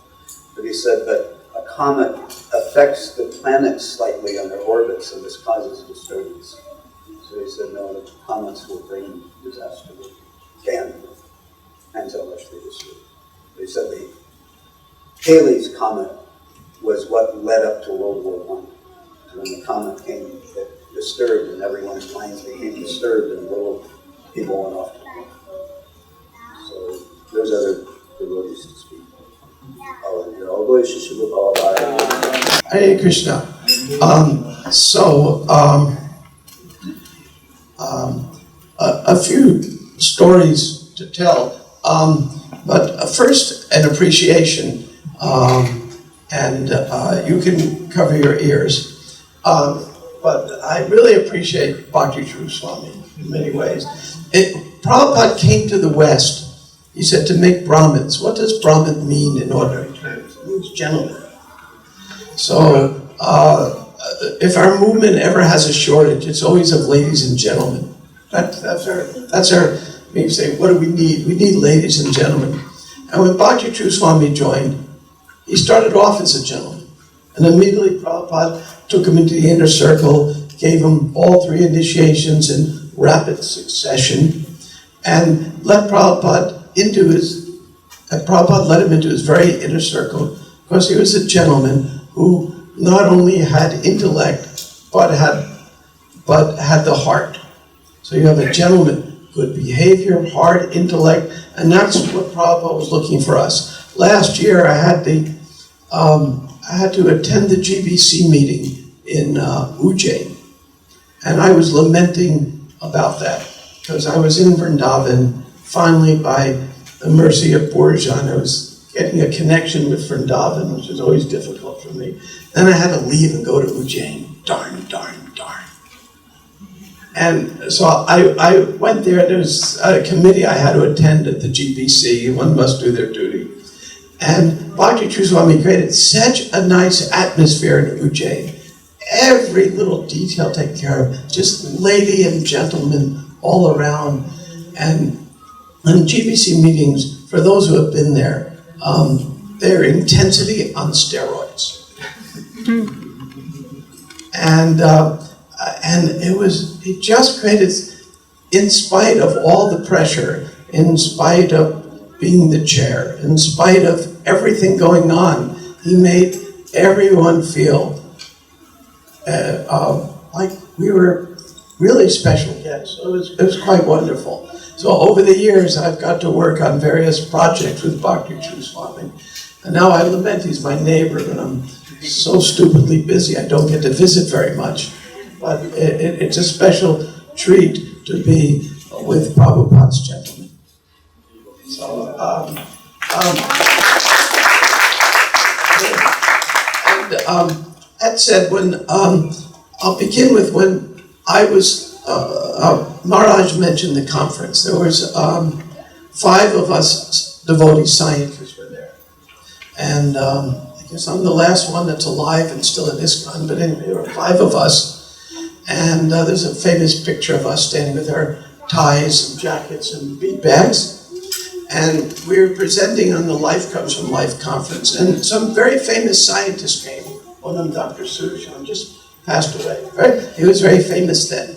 But he said, but a comet affects the planets slightly on their orbits, and this causes disturbance. So he said, no, the comets will bring disaster. Can. Depends how much they disturb. He said the Halley's Comet was what led up to World War I. So when the comet came, it disturbed, and everyone's minds became disturbed, and little people went off to war. So there's other devotees to speak. Hare Krishna. A few stories to tell, but first an appreciation, and you can cover your ears. But I really appreciate Bhakti Charu Swami in many ways. Prabhupada came to the West, he said, to make Brahmins. What does Brahmin mean in ordinary terms? It means gentleman. So if our movement ever has a shortage, it's always of ladies and gentlemen. That's our, we say, what do we need? We need ladies and gentlemen. And when Bhakti Charu Swami joined, he started off as a gentleman. And immediately Prabhupada took him into the inner circle, gave him all 3 initiations in rapid succession, and let Prabhupada let him into his very inner circle, because he was a gentleman who not only had intellect, but had the heart. So you have a gentleman, good behavior, hard intellect, and that's what Prabhupada was looking for us. Last year I had to attend the GBC meeting in Ujjain, and I was lamenting about that, because I was in Vrindavan, finally by the mercy of Borjan, I was getting a connection with Vrindavan, which is always difficult for me. Then I had to leave and go to Ujjain. Darn. And so I went there. There was a committee I had to attend at the GBC. One must do their duty. And Bhakti Charu Swami created such a nice atmosphere in Ujjain. Every little detail taken care of. Just lady and gentlemen all around. And GBC meetings, for those who have been there, they're intensity on steroids. And it just created, in spite of all the pressure, in spite of being the chair, in spite of everything going on, he made everyone feel like we were really special guests. It was quite wonderful. So over the years, I've got to work on various projects with Bhakti Charu Swami. And now I lament he's my neighbor, but I'm so stupidly busy I don't get to visit very much. But it's a special treat to be with Prabhupada's gentlemen. So, that said, when I'll begin with when I was, Maharaja mentioned the conference. There was 5 of us devotee scientists were there. And I guess I'm the last one that's alive and still in ISKCON, but anyway, there were 5 of us. And there's a famous picture of us standing with our ties and jackets and bead bags. And we were presenting on the Life Comes from Life conference. And some very famous scientists came. One of them, Dr. Sudarshan, just passed away, right? He was very famous then.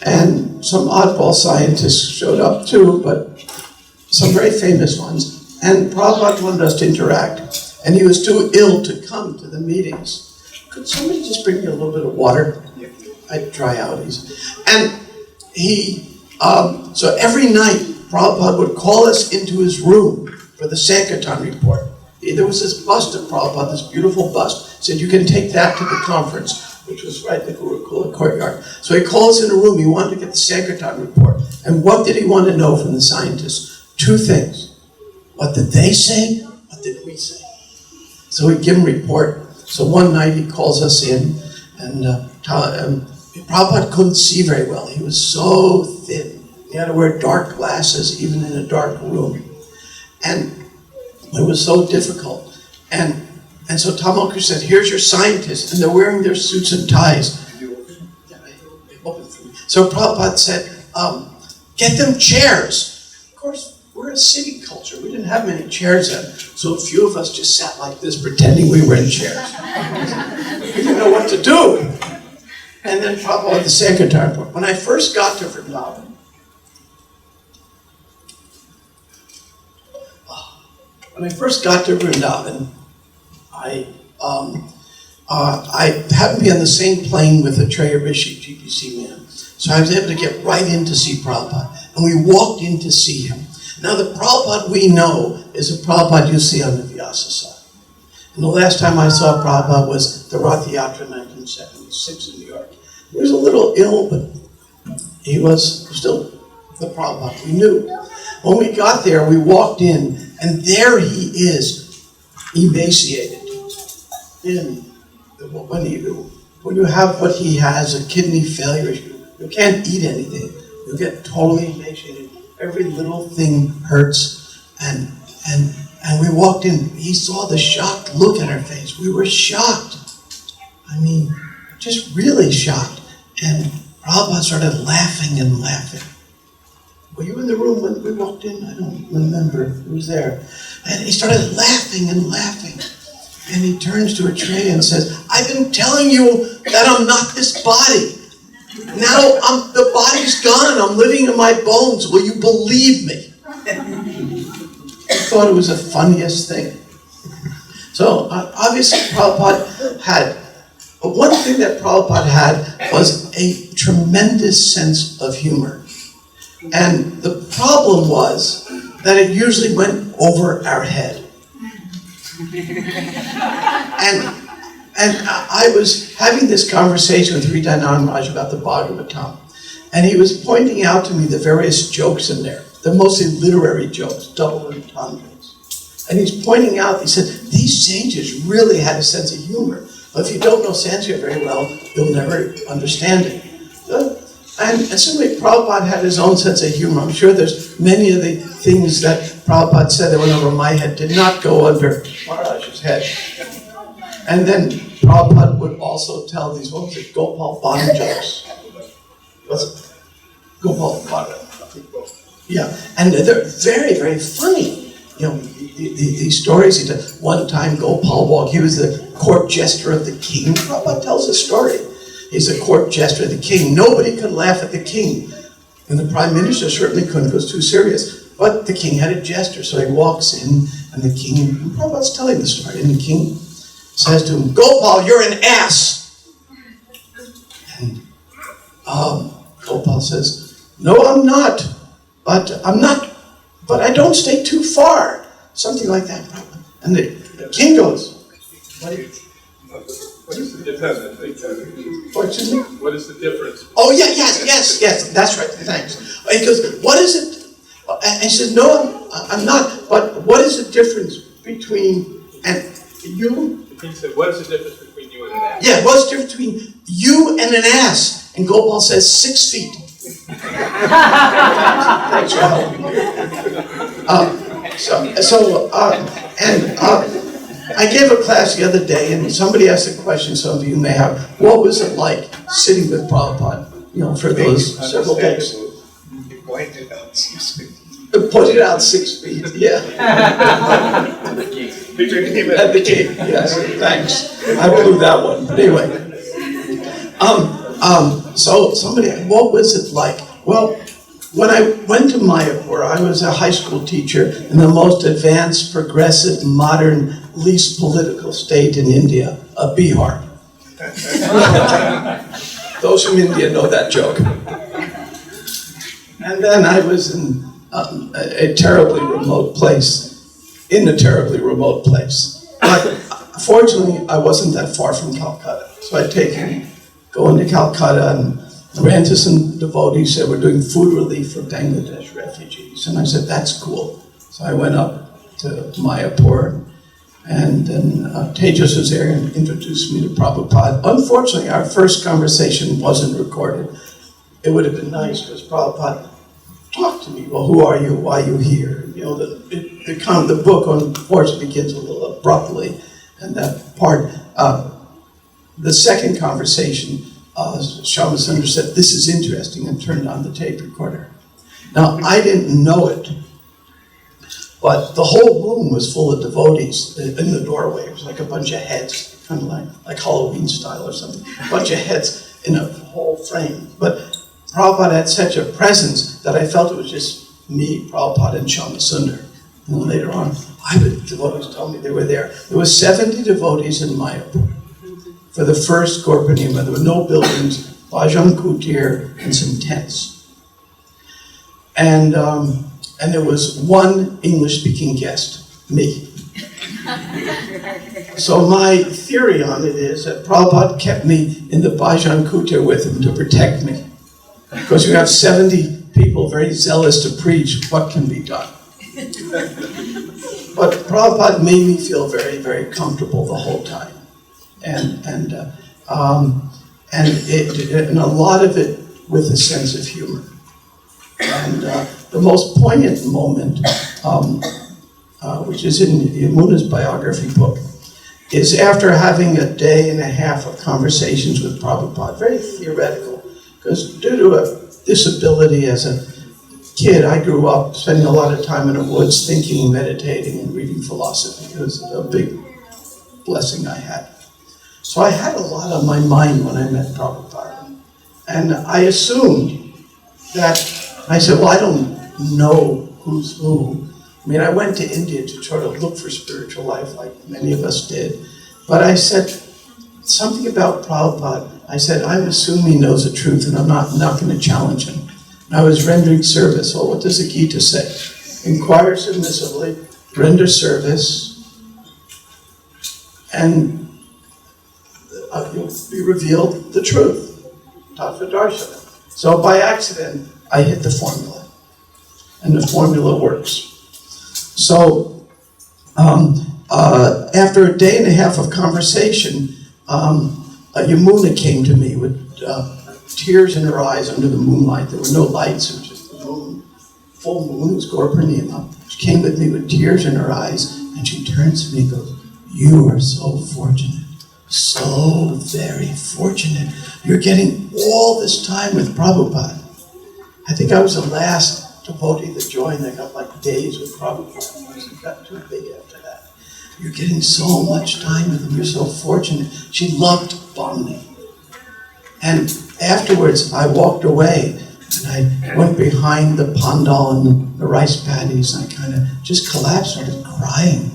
And some oddball scientists showed up too, but some very famous ones. And Prabhupada wanted us to interact. And he was too ill to come to the meetings. Could somebody just bring me a little bit of water? I'd dry out easy. And he, so every night, Prabhupada would call us into his room for the Sankirtan report. There was this bust of Prabhupada, this beautiful bust. He said, you can take that to the conference, which was right in the Gurukula courtyard. So he calls in a room, he wanted to get the Sankirtan report. And what did he want to know from the scientists? 2 things. What did they say? What did we say? So he'd give him a report. So one night he calls us in, and Prabhupada couldn't see very well. He was so thin. He had to wear dark glasses even in a dark room. And it was so difficult. And so Tamalkar said, here's your scientists, and they're wearing their suits and ties. So Prabhupada said, get them chairs. Of course, we're a city culture. We didn't have many chairs then. So a few of us just sat like this, pretending we were in chairs. We didn't know what to do. And then Prabhupada had the Sankirtan report. When I first got to Vrindavan, I happened to be on the same plane with the Treya Rishi, GPC man. So I was able to get right in to see Prabhupada. And we walked in to see him. Now the Prabhupada we know is the Prabhupada you see on the Vyasa side. And the last time I saw Prabhupada was the Rath Yatra 1976 in New York. He was a little ill, but he was still the Prabhupada we knew. When we got there, we walked in, and there he is, emaciated. When you have what he has, a kidney failure, you can't eat anything. You get totally emaciated. Every little thing hurts. And we walked in. He saw the shocked look on our face. We were shocked. I mean, just really shocked. And Prabhupada started laughing and laughing. Were you in the room when we walked in? I don't remember who was there. And he started laughing and laughing. And he turns to a tray and says, I've been telling you that I'm not this body. Now the body's gone. I'm living in my bones. Will you believe me? I thought it was the funniest thing. So obviously Prabhupada had, but one thing that Prabhupada had was a tremendous sense of humor. And the problem was that it usually went over our head. And I was having this conversation with Hridayananda Maharaj about the Bhagavatam, and he was pointing out to me the various jokes in there. They're mostly literary jokes, double entendres. And he's pointing out, he said, these sages really had a sense of humor. But if you don't know Sanskrit very well, you'll never understand it. And certainly Prabhupada had his own sense of humor. I'm sure there's many of the things that Prabhupada said that went over my head did not go under Maharaja's head. And then Prabhupada would also tell these, what was it, Gopal Bhatta jokes. What's it? Gopal Bhatta. Yeah, and they're very, very funny. You know, these stories, he did. One time Gopal walked, he was the court jester of the king. Prabhupada tells a story. He's a court jester of the king. Nobody could laugh at the king. And the prime minister certainly couldn't, because it was too serious. But the king had a jester, so he walks in, and the king, and Prabhupada's telling the story, and the king says to him, Gopal, you're an ass. And Gopal says, no, I'm not. But I don't stay too far. Something like that, Prabhupada. And the king goes, what is the difference? Excuse me? What is the difference? Oh, yeah, yes, that's right, thanks. He goes, what is it? And he says, no, I'm not, but what is the difference between, and you? The king said, what is the difference between? Yeah, what's the difference between you and an ass? And Gopal says 6 feet. Thanks for helping me. I gave a class the other day, and somebody asked a question some of you may have. What was it like sitting with Prabhupada, for those several days? He pointed out 6 feet. Pointed out 6 feet, yeah. Between him At the gate, yes, thanks. I blew that one, but anyway. So somebody, what was it like? Well, when I went to Mayapur, I was a high school teacher in the most advanced, progressive, modern, least political state in India, Bihar. Those from India know that joke. And then I was in a terribly remote place, But fortunately, I wasn't that far from Calcutta. So I'd go into Calcutta and ran into some devotees that were doing food relief for Bangladesh refugees. And I said, that's cool. So I went up to Mayapur, and then Tejas was there and introduced me to Prabhupada. Unfortunately, our first conversation wasn't recorded. It would have been nice because Prabhupada talked to me. Well, who are you? Why are you here? The book, unfortunately, begins a little abruptly, and that part. The second conversation, Shama Sundar said, this is interesting, and turned on the tape recorder. Now, I didn't know it, but the whole room was full of devotees in the doorway. It was like a bunch of heads, kind of like Halloween style or something. A bunch of heads in a whole frame. But Prabhupada had such a presence that I felt it was just me, Prabhupada, and Shama Sundar. And then later on, devotees told me they were there. There were 70 devotees in Mayapur for the first Gorpanima. There were no buildings, Bhajan Kutir, and some tents. And there was one English-speaking guest, me. So my theory on it is that Prabhupada kept me in the Bhajan Kutir with him to protect me. Because you have 70 people very zealous to preach what can be done. But Prabhupada made me feel very, very comfortable the whole time. And a lot of it with a sense of humor. And the most poignant moment, which is in Yamuna's biography book, is after having a day and a half of conversations with Prabhupada, very theoretical, because due to a disability as a kid, I grew up spending a lot of time in the woods thinking, meditating, and reading philosophy. It was a big blessing I had. So I had a lot on my mind when I met Prabhupada. And I assumed that, I said, well, I don't know who's who. I mean, I went to India to try to look for spiritual life like many of us did. But I said something about Prabhupada. I said, I'm assuming he knows the truth and I'm not going to challenge him. And I was rendering service. Well, what does the Gita say? Inquire submissively, render service, and you'll be revealed the truth. Tattva darshana. So by accident, I hit the formula. And the formula works. So after a day and a half of conversation, Yamuna came to me with tears in her eyes under the moonlight. There were no lights, it was just the moon. Full moon, it was Gorpanima. She came with me with tears in her eyes, and she turns to me and goes, you are so fortunate. So very fortunate. You're getting all this time with Prabhupada. I think I was the last devotee that joined that got like days with Prabhupada. It got too big after that. You're getting so much time with him. You're so fortunate. She loved bonding. And afterwards, I walked away and I went behind the pandal and the rice paddies and I kind of just collapsed, started crying.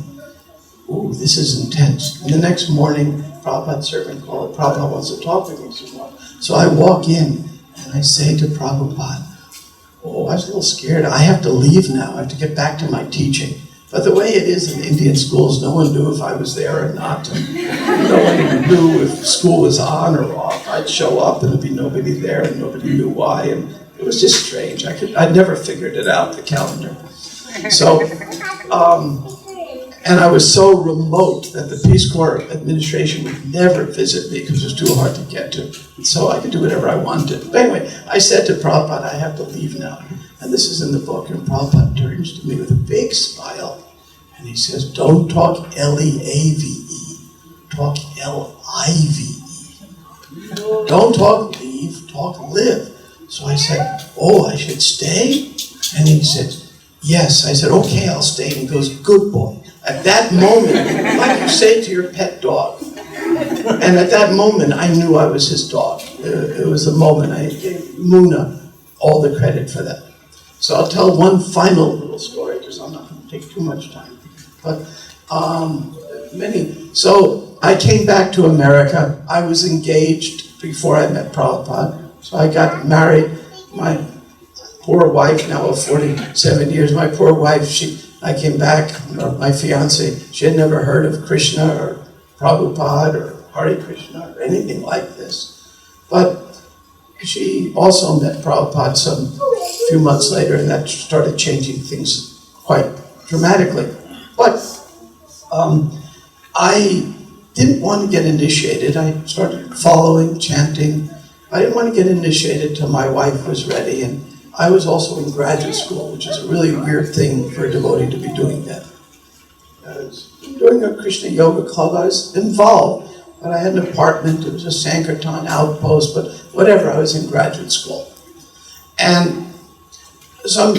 Ooh, this is intense. And the next morning, Prabhupada's servant called. Prabhupada wants to talk with me some more. So I walk in and I say to Prabhupada, oh, I was a little scared. I have to leave now. I have to get back to my teaching. But the way it is in Indian schools, no one knew if I was there or not. And no one knew if school was on or off. I'd show up and there'd be nobody there and nobody knew why. And it was just strange. I'd never figured it out, the calendar. So, And I was so remote that the Peace Corps administration would never visit me because it was too hard to get to. And so I could do whatever I wanted. But anyway, I said to Prabhupada, I have to leave now. And this is in the book. And Prabhupada turns to me with a big smile. And he says, don't talk L-E-A-V-E. Talk L-I-V-E. Don't talk leave, talk live. So I said, oh, I should stay? And he said, yes. I said, okay, I'll stay. And he goes, good boy. At that moment, like you say to your pet dog. And at that moment, I knew I was his dog. It was the moment I gave Muna all the credit for that. So I'll tell one final little story, because I'm not going to take too much time. But so I came back to America. I was engaged before I met Prabhupada. So I got married. My poor wife, now of 47 years, my poor wife, I came back, my fiance, she had never heard of Krishna or Prabhupada or Hare Krishna or anything like this. But she also met Prabhupada some few months later, and that started changing things quite dramatically. But I didn't want to get initiated. I started following, chanting. I didn't want to get initiated till my wife was ready, and I was also in graduate school, which is a really weird thing for a devotee to be doing that. I was doing a Krishna Yoga club. I was involved, but I had an apartment. It was a Sankirtan outpost, but whatever, I was in graduate school. And some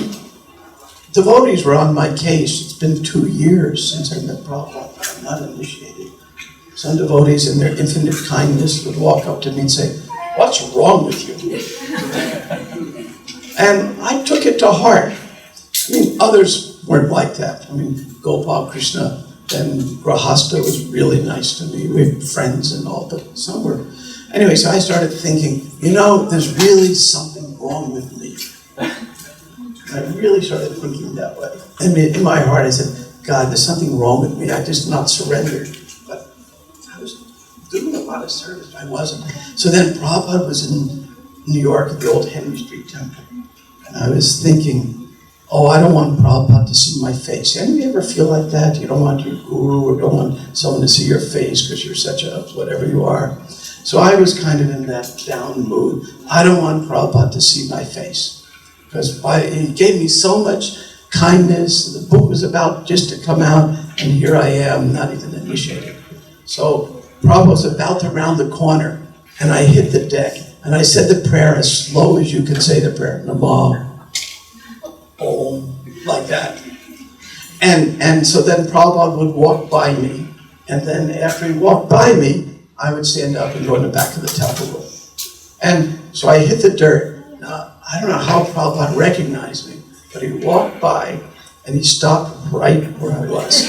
devotees were on my case. It's been 2 years since I met Prabhupada. I'm not initiated. Some devotees, in their infinite kindness, would walk up to me and say, what's wrong with you? And I took it to heart. I mean, others weren't like that. I mean, Gopal Krishna and Grahasta was really nice to me. We were friends and all, but some were. Anyway, so I started thinking, there's really something wrong with me. I really started thinking that way. I mean, in my heart, I said, God, there's something wrong with me. I just not surrendered. But I was doing a lot of service. I wasn't. So then Prabhupada was in New York at the old Henry Street Temple. And I was thinking, oh, I don't want Prabhupada to see my face. Anybody ever feel like that? You don't want your guru or don't want someone to see your face because you're such a whatever you are. So I was kind of in that down mood. I don't want Prabhupada to see my face. Because he gave me so much kindness. The book was about just to come out, and here I am, not even initiated. So Prabhupada was about to round the corner, and I hit the deck. And I said the prayer as slow as you can say the prayer. Namah, Om, like that. And so then Prabhupada would walk by me. And then after he walked by me, I would stand up and go in the back of the temple room. And so I hit the dirt. Now, I don't know how Prabhupada recognized me, but he walked by and he stopped right where I was.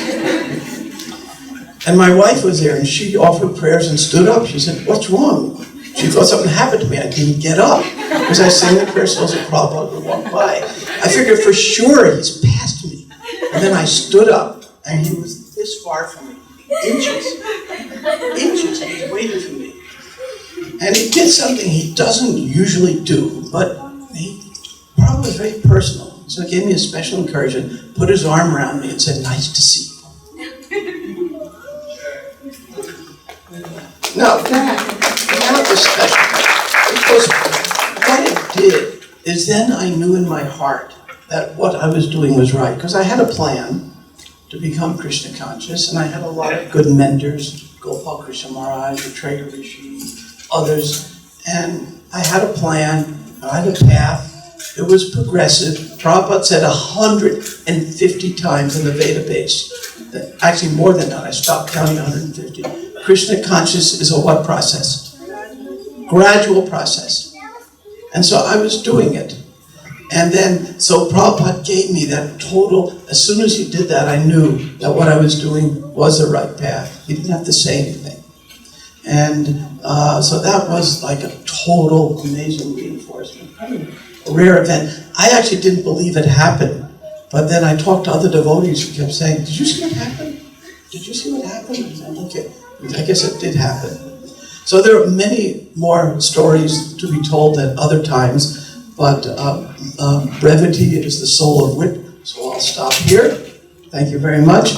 And my wife was there and she offered prayers and stood up. She said, what's wrong? She thought something happened to me. I didn't get up because I sang the prayer so Prabhupada would walk by. I figured for sure he's past me. And then I stood up and he was this far from me. Inches. Inches. He was waiting for me. And he did something he doesn't usually do, but he probably was very personal. So he gave me a special encouragement, put his arm around me and said, nice to see you. Now, that was special. Because what it did is then I knew in my heart that what I was doing was right. Because I had a plan to become Krishna conscious, and I had a lot of good mentors, Gopal Krishna Maharaja, Trader Rishi, others, and I had a plan, I had a path. It was progressive. Prabhupada said 150 times in the Veda base. Actually, more than that. I stopped counting 150. Krishna conscious is a what process? Gradual process. And so I was doing it. And then, so Prabhupada gave me that total, as soon as he did that, I knew that what I was doing was the right path. He didn't have to say anything. And so that was like a total amazing reinforcement. A rare event. I actually didn't believe it happened. But then I talked to other devotees who kept saying, did you see what happened? Did you see what happened? I said, okay. I guess it did happen. So there are many more stories to be told at other times, but brevity is the soul of wit. So I'll stop here. Thank you very much.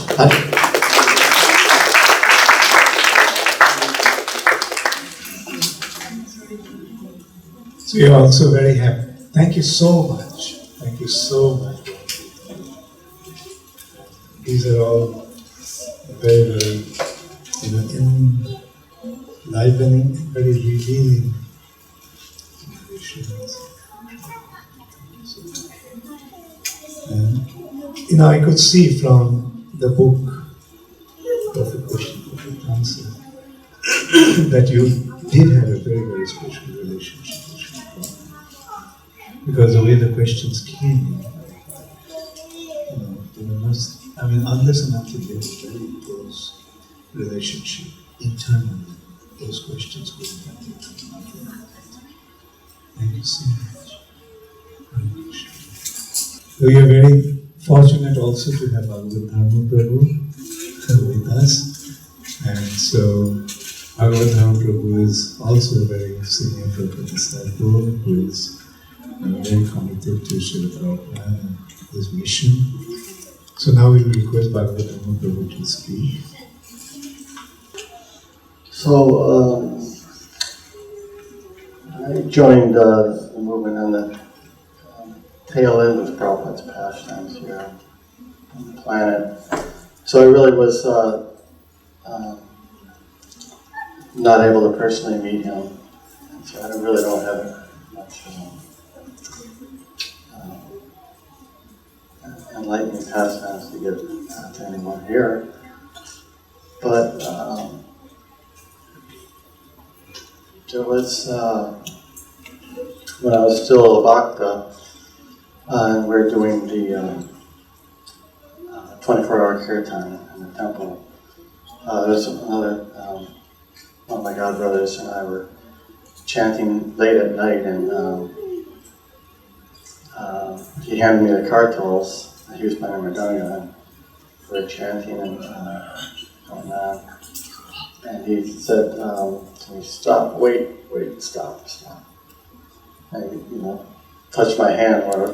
So you're also very happy. Thank you so much. Thank you so much. These are all very, very, enlivening, very revealing situations. And, I could see from the book, Perfect Question, Perfect Answer, that you did have a very, very special relationship with Srila Prabhupada. Because the way the questions came, unless and until there was very close relationship internally, those questions wouldn't have been. Thank you so much. Hare Krishna. So we are very fortunate also to have Bhagavad Prabhu with us. And so Bhagavad Prabhu is also a very senior Prabhupada disciple who is very committed to Srila Prabhupada and his mission. So now we will request Bhagavad Prabhu to speak. So I joined the movement on the tail end of Prabhupada's pastimes here on the planet. So I really was not able to personally meet him. So I really don't have much enlightening pastimes to give to anyone here. But there was, when I was still a Bhakta, and we were doing the 24-hour kirtan in the temple. There's another, one of my Godbrothers and I were chanting late at night, and he handed me the kartals. He was playing Mridanga, and we were chanting and going on. And he said to me, "Stop, wait, stop." And he, touched my hand, or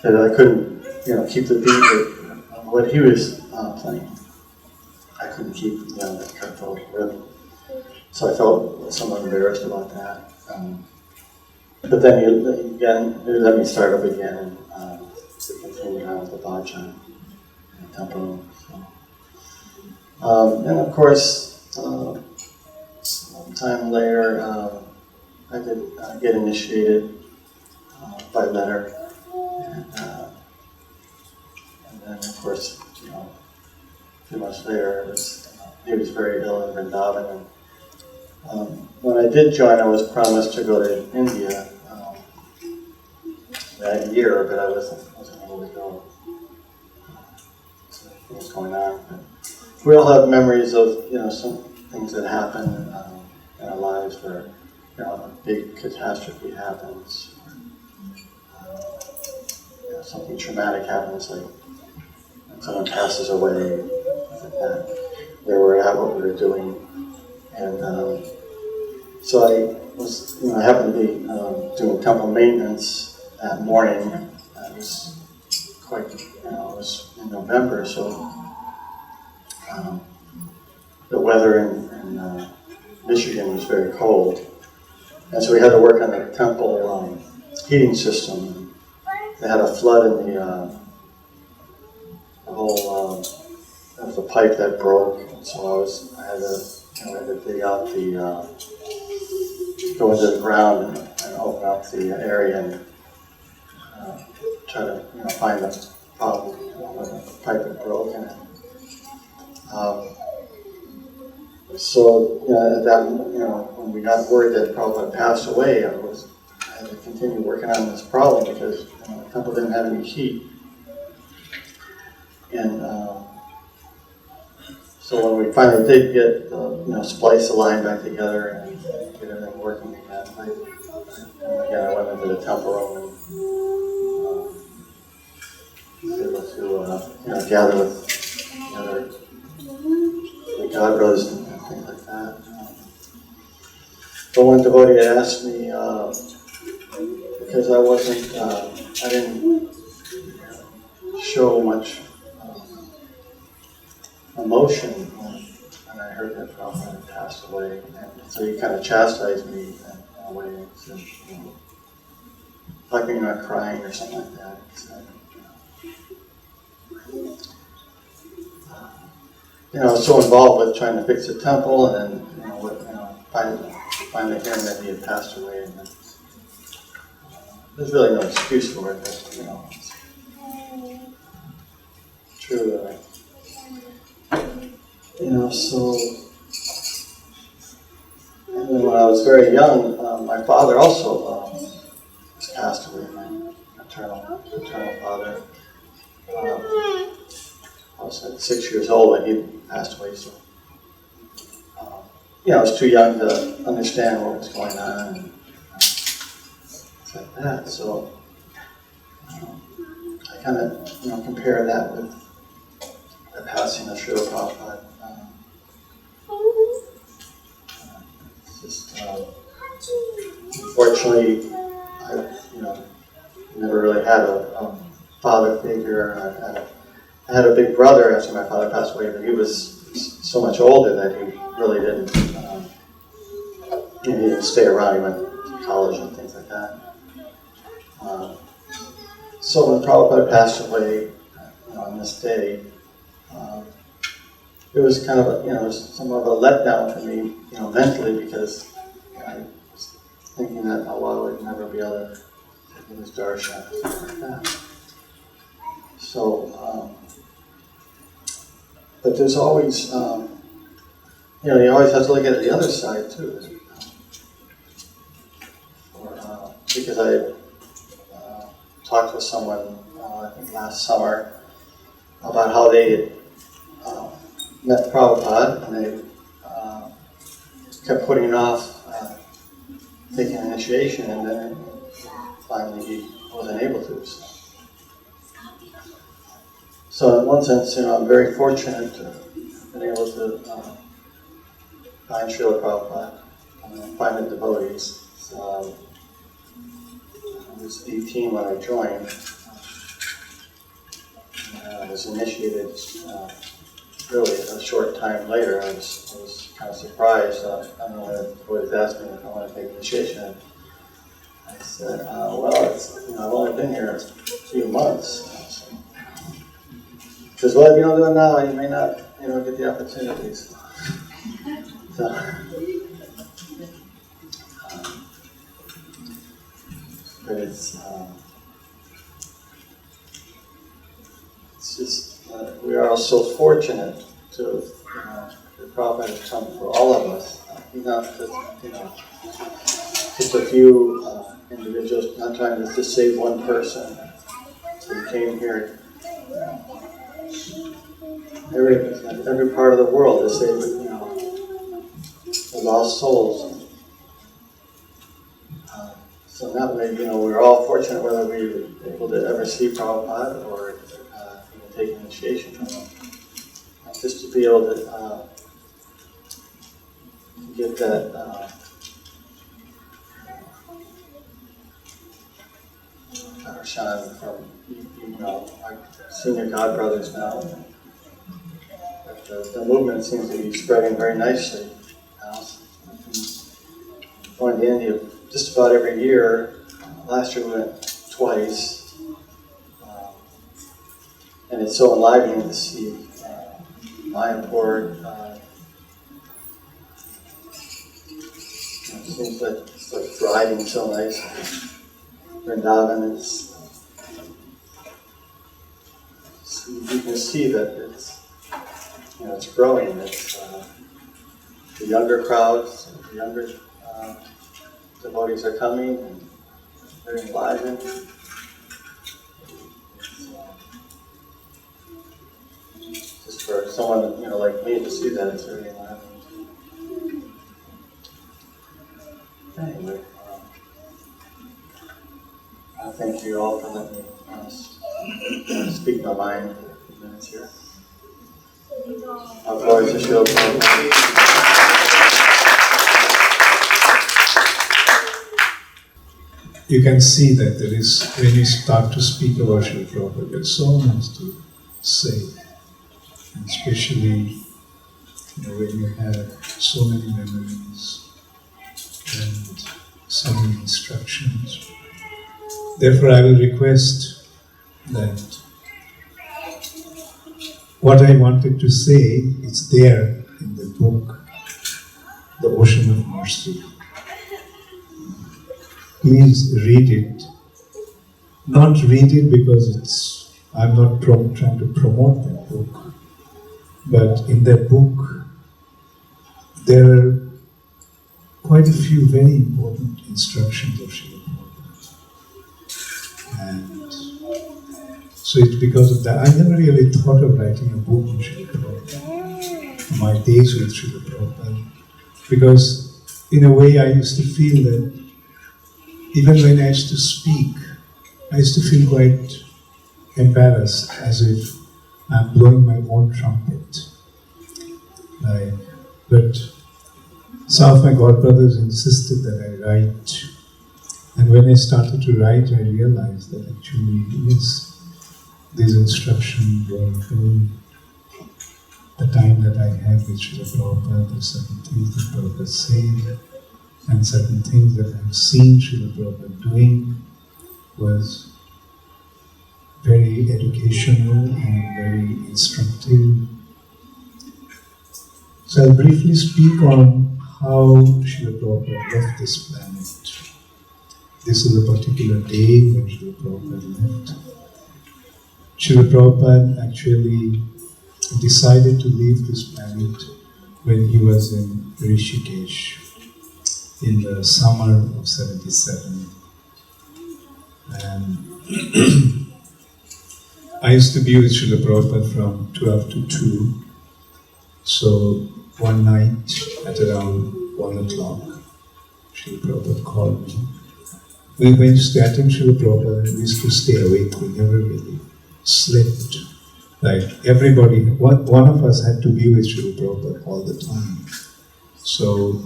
that I couldn't, keep the beat with what he was playing. I couldn't keep, that kartal rhythm. So I felt somewhat embarrassed about that. But then he let me start up again, and we continued on with the bhajan and the temple. And of course, sometime later, I did get initiated by letter, and then of course, a few months later, he was very ill in Vrindavan. And when I did join, I was promised to go to India that year, but I wasn't able to go. So what was going on? But we all have memories of some things that happen in our lives where a big catastrophe happens. Something traumatic happens, like when someone passes away, things like that. Where we're at, what we were doing, and so I was, I happened to be doing temple maintenance that morning. I was quite, it was in November, so the weather in Michigan was very cold, and so we had to work on the temple heating system. They had a flood in the whole, there was a pipe that broke, and so I had to dig out go into the ground and open up the area and try to find the problem where the pipe had broken. So at that, when we got word that Prabhupada passed away, I had to continue working on this problem because the temple didn't have any heat. And so when we finally did get, splice the line back together and get everything working again, I went into the temple room and was able to, gather with the Godbrothers and things like that. But one devotee had asked me, because I didn't show much emotion when I heard that Prabhupada had passed away, and so he kind of chastised me. And, way. So, like when you're not crying or something like that. I was so involved with trying to fix the temple, and then finally hearing that he had passed away, and there's really no excuse for it. But, it's true. So. And then when I was very young, my father also passed away. My maternal father. I was like 6 years old when he passed away, so I was too young to understand what was going on and things like that. So I kind of compare that with the passing of Srila Prabhupada. Unfortunately, I never really had a father figure. I had a big brother after my father passed away, but he was so much older that he really didn't. He didn't stay around. He went to college and things like that. So when Prabhupada passed away on this day, it was kind of somewhat of a letdown for me, mentally, because I was thinking that I would never be able to take his darshan and stuff like that. So, but there's always, you always have to look at the other side too. Because I talked with someone, I think last summer, about how they had met Prabhupada, and they kept putting off taking initiation, and then finally he wasn't able to. So in one sense, I'm very fortunate to have been able to find Srila Prabhupada, find the devotees. So, I was 18 when I joined. I was initiated really a short time later. I was kind of surprised. I don't know when the devotees asked me if I want to take initiation. I said, well, I've only been here a few months. He says, well, if you don't do it now, you may not, get the opportunities. So, but it's just, we are all so fortunate to, the Prabhupada has come for all of us. He's not just a few individuals, not trying to just save one person. He came here. Every part of the world to save, the lost souls. So in that way, we're all fortunate whether we were able to ever see Prabhupada or take initiation from him. Just to be able to get that darshan from, our senior Godbrothers now. The movement seems to be spreading very nicely now. Going to India just about every year. Last year we went twice. And it's so enlivening to see Mayapur. It seems like it's like thriving so nicely. Vrindavan you can see that it's growing. It's the younger crowds, the younger devotees are coming, and they're enlivened. Just for someone like me to see that, it's very enlivening. Anyway, I thank you all for letting me speak my mind for a few minutes here. Our glory to Srila Prabhupada. You can see that there is, when you start to speak about Srila Prabhupada, there's so much to say. And especially when you have so many memories and so many instructions. Therefore, I will request that what I wanted to say is there in the book, The Ocean of Mercy. Please read it. Not read it because I'm not trying to promote that book, but in that book there are quite a few very important instructions of Srila Prabhupada. And so it's because of that. I never really thought of writing a book on Srila Prabhupada, my days with Srila Prabhupada, because in a way I used to feel that even when I used to speak, I used to feel quite embarrassed, as if I'm blowing my own trumpet. But some of my Godbrothers insisted that I write. And when I started to write, I realized that actually, yes, these instructions were very, the time that I had with Srila Prabhupada, there's certain things that Prabhupada said, and certain things that I've seen Srila Prabhupada doing was very educational and very instructive. So I'll briefly speak on how Srila Prabhupada left this planet. This is a particular day when Srila Prabhupada left. Srila Prabhupada actually decided to leave this planet when he was in Rishikesh in the summer of 77. And I used to be with Srila Prabhupada from 12 to 2. So one night at around 1 o'clock, Srila Prabhupada called me. We went to attend Srila Prabhupada and we used to stay awake. We never really slept. Like everybody, one of us had to be with Srila Prabhupada all the time. So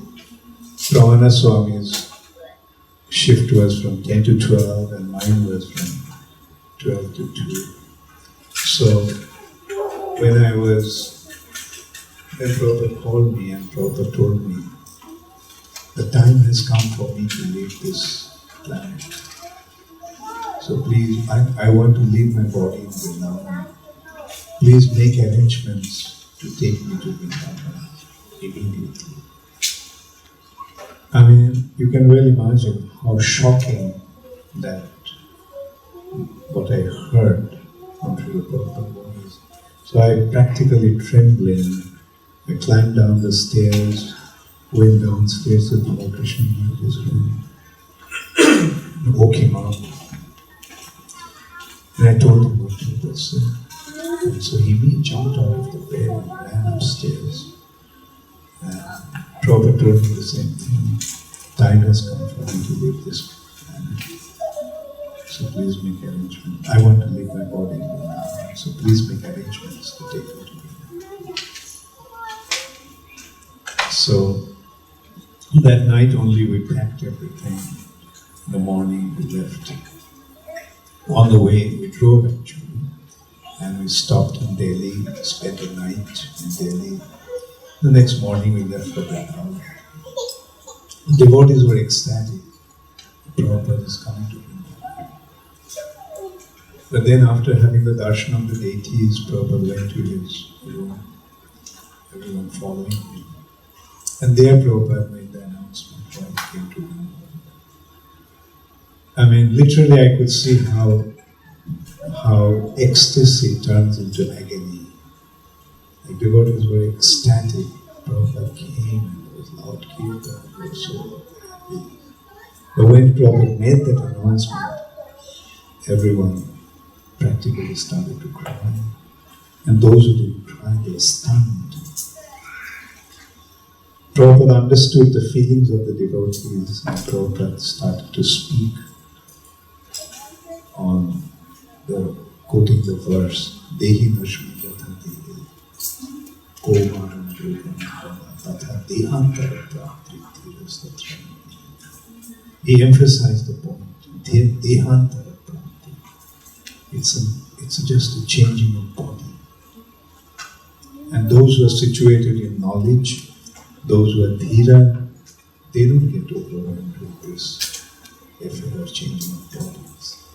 Ramana Swami's shift was from 10 to 12 and mine was from 12 to 2. So when Prabhupada called me and Prabhupada told me, the time has come for me to leave this planet. So please, I want to leave my body in Vrindavan. Please make arrangements to take me to Vrindavan immediately. I mean, you can really imagine how shocking that what I heard from Srila Prabhupada was. So I practically trembling, I climbed down the stairs, went downstairs to the Krishna Maharaj's room, woke him up, and I told him what Prabhupada said. And so he jumped out of the bed and ran upstairs. And Prabhupada told me the same thing. Time has come for me to leave this planet. So please make arrangements. I want to leave my body now. So please make arrangements to take me to me. So that night only we packed everything. In the morning we left. On the way we drove actually. And we stopped in Delhi, spent the night in Delhi. The next morning we left for Bangla. Devotees were ecstatic. Prabhupada is coming to Vrindavan. But then after having the darshan of the deities, Prabhupada went to his room, everyone following him. And there Prabhupada made the announcement why he came to Vrindavan. I mean, literally I could see how ecstasy turns into agony. Like devotees were ecstatic. Prabhupada came and there was loud kirtan, they were so happy. But when Prabhupada made that announcement, everyone practically started to cry. And those who didn't cry, they were stunned. Prabhupada understood the feelings of the devotees and Prabhupada started to speak on quoting the verse, Dehi Nashmitata Dehi, Komaran Yogamata Tata Dehantara Prapti. He emphasized the point, Dehantara Prapti. It's just a changing of body. And those who are situated in knowledge, those who are dhira, they don't get overwhelmed with this affair of changing of bodies.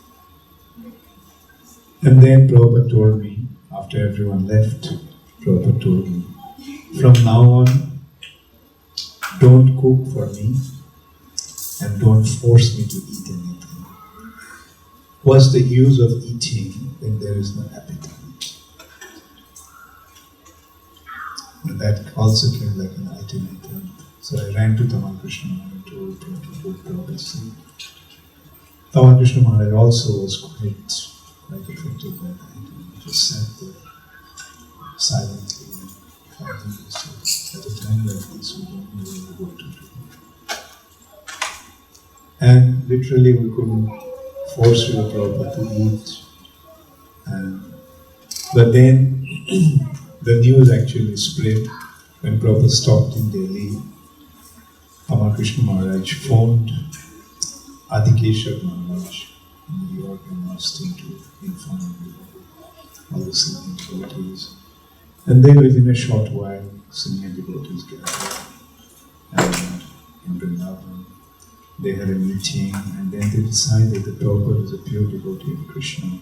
And then Prabhupada told me, after everyone left, Prabhupada told me, from now on, don't cook for me and don't force me to eat anything. What's the use of eating when there is no appetite? And that also came like an ultimatum. So I ran to Tamal Krishna and told Prabhupada, see, Tamal Krishna Maharaj also was quite affected by that. He just sat there silently and finally said, at a time like this, we don't know what to do. And literally we couldn't force Srila Prabhupada to eat. But then the news actually spread when Prabhupada stopped in Delhi. Tamal Krishna Maharaj phoned Adhikeshwar Maharaj in New York and asked him to inform all the senior devotees. And then within a short while, senior devotees gathered and in Vrindavan. They had a meeting and then they decided that Prabhupada is a pure devotee of Krishna.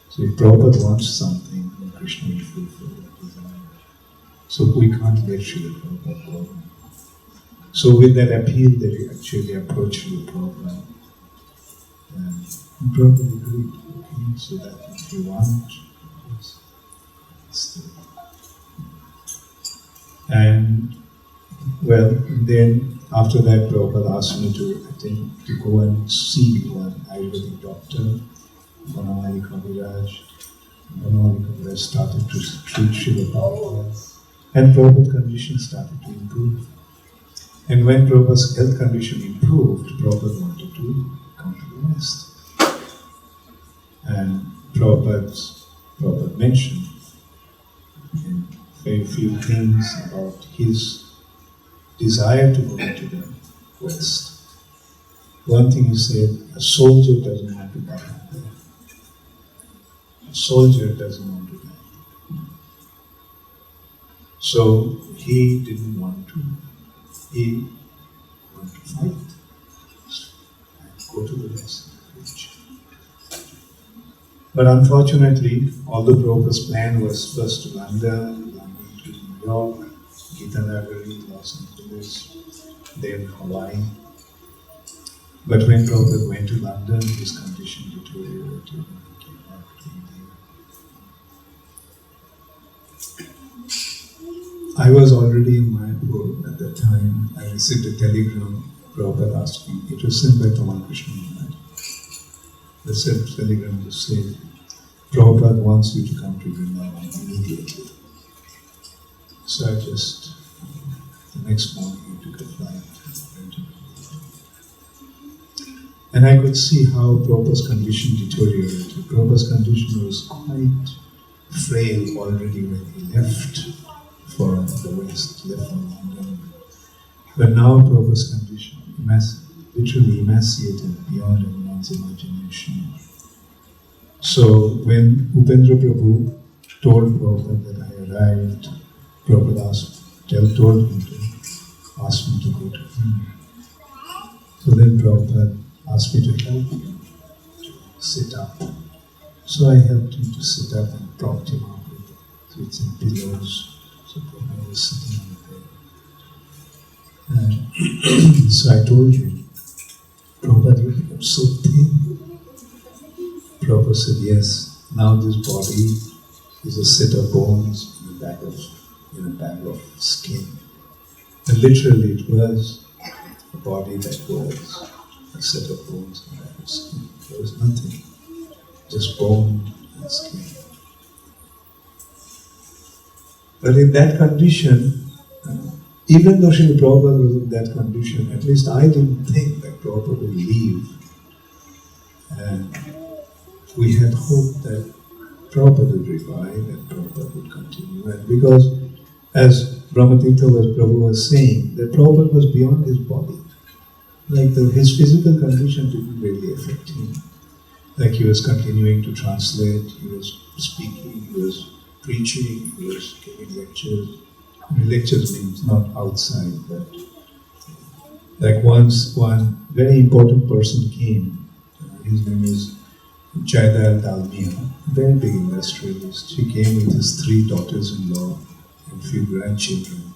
So if Prabhupada wants something, then Krishna will fulfill that desire. So we can't let Srila Prabhupada go. So with that appeal, they actually approached Srila Prabhupada. And Prabhupada agreed, okay, so that if you want, yes, stay. And well, then after that, Prabhupada asked me to go and see one Ayurvedic doctor, Bonamali Kaviraj. Bonamali Kaviraj started to treat Srila Prabhupada, and Prabhupada's condition started to improve. And when Prabhupada's health condition improved, Prabhupada wanted to come to the West. And Prabhupada mentioned in very few things about his desire to go into the West. One thing he said, a soldier doesn't want to die there. A soldier doesn't want to die. So he didn't want to. He wanted to fight and go to the West. But unfortunately, although Prabhupada's plan was first to London to New York, Gitanagari, Los Angeles, then Hawaii. But when Prabhupada went to London, his condition deteriorated and he came back to India. I was already in Mayapur at that time. I received a telegram. Prabhupada asked me. It was sent by Tamal Krishna Maharaj. The telegram just said, Prabhupada wants you to come to Vrindavan immediately. So I just, the next morning I took a flight. And I could see how Prabhupada's condition deteriorated. Prabhupada's condition was quite frail already when he left for the West, left for London. But now Prabhupada's condition, literally emaciated beyond anyone's imagination. So when Upendra Prabhu told Prabhupada that I arrived, Prabhupada told him to ask me to go to him. So then Prabhupada asked me to help him to sit up. So I helped him to sit up and propped him up with some pillows. So Prabhupada was sitting on the bed. And so I told him, Prabhupada, you become so thin. Prabhupada said, yes, now this body is a set of bones in a bag of skin. And literally it was a body that was a set of bones in a bag of skin. There was nothing, just bone and skin. But in that condition, even though Srila Prabhupada was in that condition, at least I didn't think that Prabhupada would leave. And we had hoped that Prabhupada would revive and Prabhupada would continue. And because, as Brahmatirtha Prabhu was saying, that Prabhupada was beyond his body. Like his physical condition didn't really affect him. Like he was continuing to translate, he was speaking, he was preaching, he was giving lectures. I mean, lectures means not outside, but Like once one very important person came, his name is Dalmia, very big industrialist. He came with his 3 daughters-in-law and few grandchildren.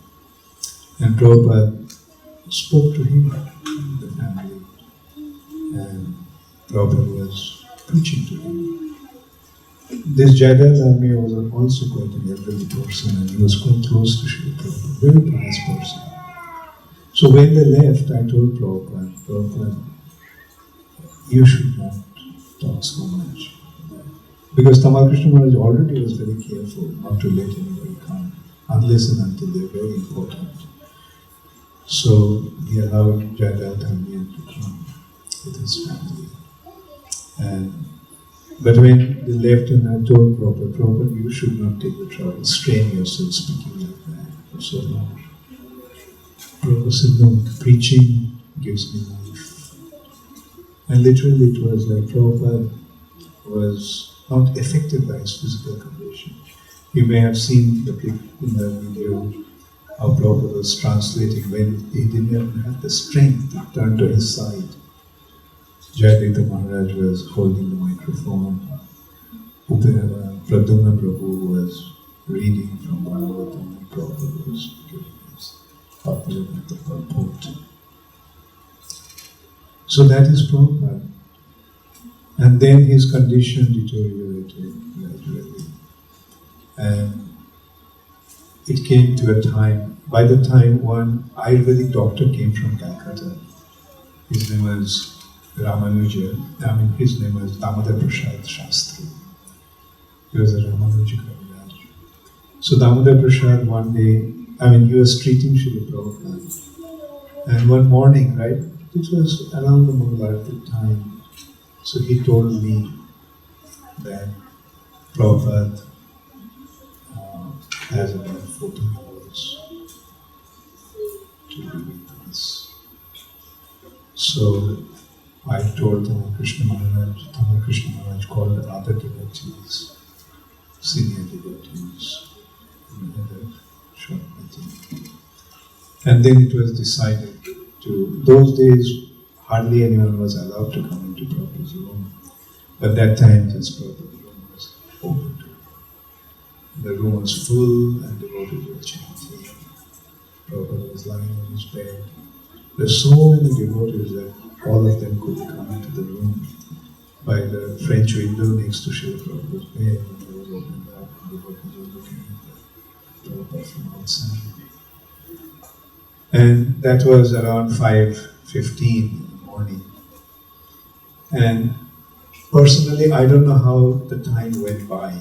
And Prabhupada spoke to him, the family, and Prabhupada was preaching to him. This Jayadal Dalmia was also quite an elderly person, and he was quite close to Srila Prabhupada, very pious person. So when they left, I told Prabhupada, you should not talk so much. Because Tamal Krishna Maharaj already was very careful not to let anybody come, unless and until they're very important. So he allowed Jayadal Dalmia to come with his family. But when they left, and I told Prabhupada, you should not take the trouble, strain yourself speaking like that for so long. Prabhupada said, no, preaching gives me life. And literally it was like Prabhupada was not affected by his physical condition. You may have seen the in the video how Prabhupada was translating when he didn't even have the strength to turn to his side. Jayadita Maharaj was holding the microphone. Pradyumna Prabhu was reading from Bhagavatam, and Prabhupada was giving his popular purport. So that is Prabhupada. And then his condition deteriorated gradually. And it came to a time, by the time one Ayurvedic doctor came from Calcutta, his name was Ramanuja, his name was Damodar Prasad Shastri. He was a Ramanuja Kaviraj. So Damodar Prasad one day, he was treating Srila Prabhupada. And one morning, right, it was around the Mangla time, so he told me that Prabhupada has about 14 hours to be with us. So I told Tamal Krishna Maharaj called the other devotees, senior devotees. We had a short meeting. And then it was decided to, those days hardly anyone was allowed to come into Prabhupada's room. But that time this Prabhupada's room was open to. The room was full and devotees were chanting. Prabhupada was lying on his bed. There were so many devotees that all of them could come into the room by the French window next to Srila Prabhupada's bed. And it was opened up and devotees were looking at the Prabhupada from outside. And that was around 5:15 in the morning. And personally, I don't know how the time went by.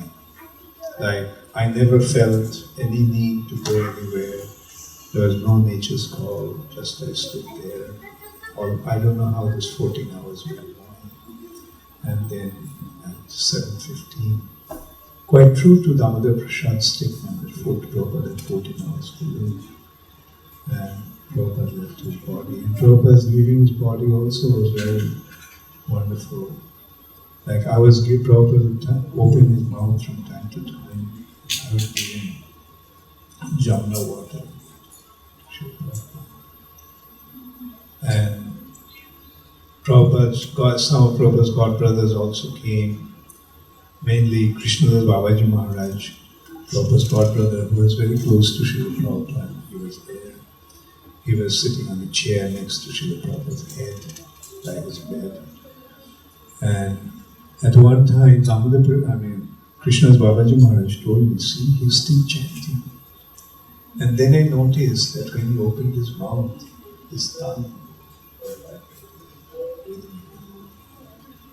Like, I never felt any need to go anywhere. There was no nature's call, just I stood there. Or I don't know how this 14 hours went by. And then at 7:15, quite true to Damodar Prasad's statement that Prabhupada had 14 hours to live. And Prabhupada left his body. And Prabhupada's leaving his body also was very wonderful. Like I was giving Prabhupada to open his mouth from time to time. I was giving Jamna water to Prabhupada. And some of Prabhupada's Godbrothers also came. Mainly Krishnadas Babaji Maharaj, Prabhupada's Godbrother, who was very close to Srila Prabhupada. He was there. He was sitting on a chair next to Srila Prabhupada's head by his bed. And at one time, Krishna's Babaji Maharaj told me, see, he's still chanting. And then I noticed that when he opened his mouth, his tongue,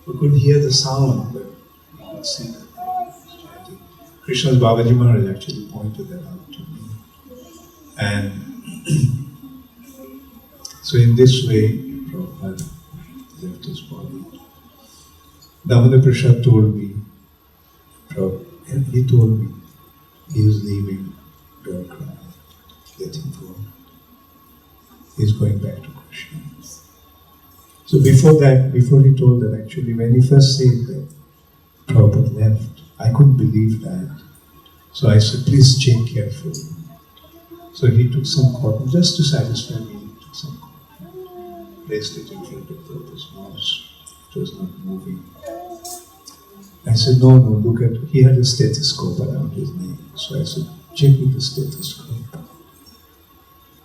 we couldn't hear the sound, but you could see that he was chanting. Krishna's Babaji Maharaj actually pointed that out to me. And so in this way, Prabhupada left his body. Damodar Prasad told me, he told me, he is leaving, don't cry, let him go. He's going back to Krishna. So before he told that, actually, when he first said that Prabhupada left, I couldn't believe that. So I said, please check carefully. So he took some cotton, just to satisfy me, he took some cotton. placed it in front of Prabhupada's nose. It was not moving. I said, no, look at it. He had a stethoscope around his neck. So I said, check with the stethoscope.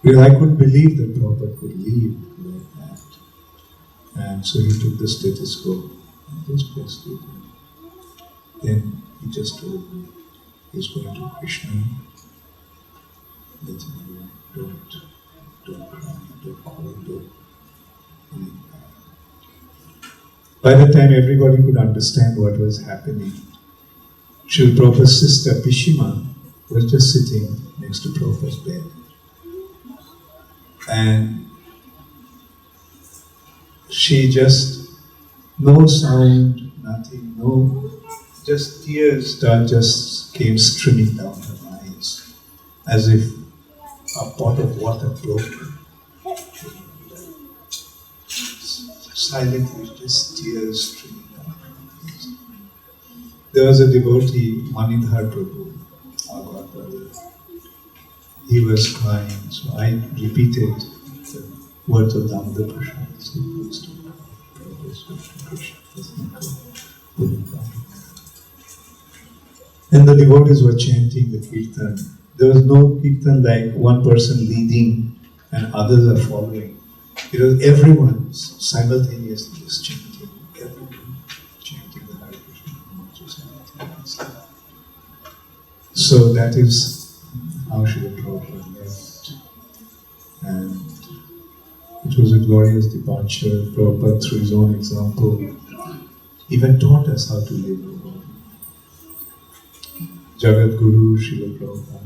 Because I couldn't believe that Prabhupada could leave like that. And so he took the stethoscope and just pressed it. Then he just told me, he's going to Krishna. Let him go. Don't cry, don't call, don't. By the time everybody could understand what was happening, Srila Prabhupada's sister Pishima was just sitting next to Prabhupada's bed. And she just, no sound, nothing, just tears that just came streaming down her eyes, as if a pot of water broke. Silently, just tears streaming down her eyes. There was a devotee, Manindhar Prabhu, our Godbrother. He was crying, so I repeated the words of Damodar Prasad. So please do not progress to Krishna. And the devotees were chanting the kirtan. There was no kirtan like one person leading and others are following. It was everyone simultaneously just chanting, everyone chanting the Hare Krishna mantra simultaneously. So that is how Srila Prabhupada left. And it was a glorious departure. Prabhupada, through his own example, even taught us how to live the world. Jagat Guru Srila Prabhupada.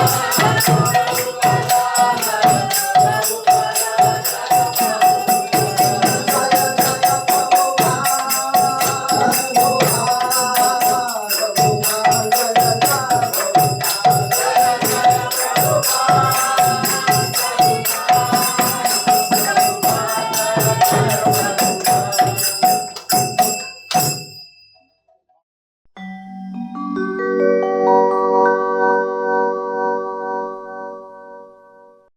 Bhakti.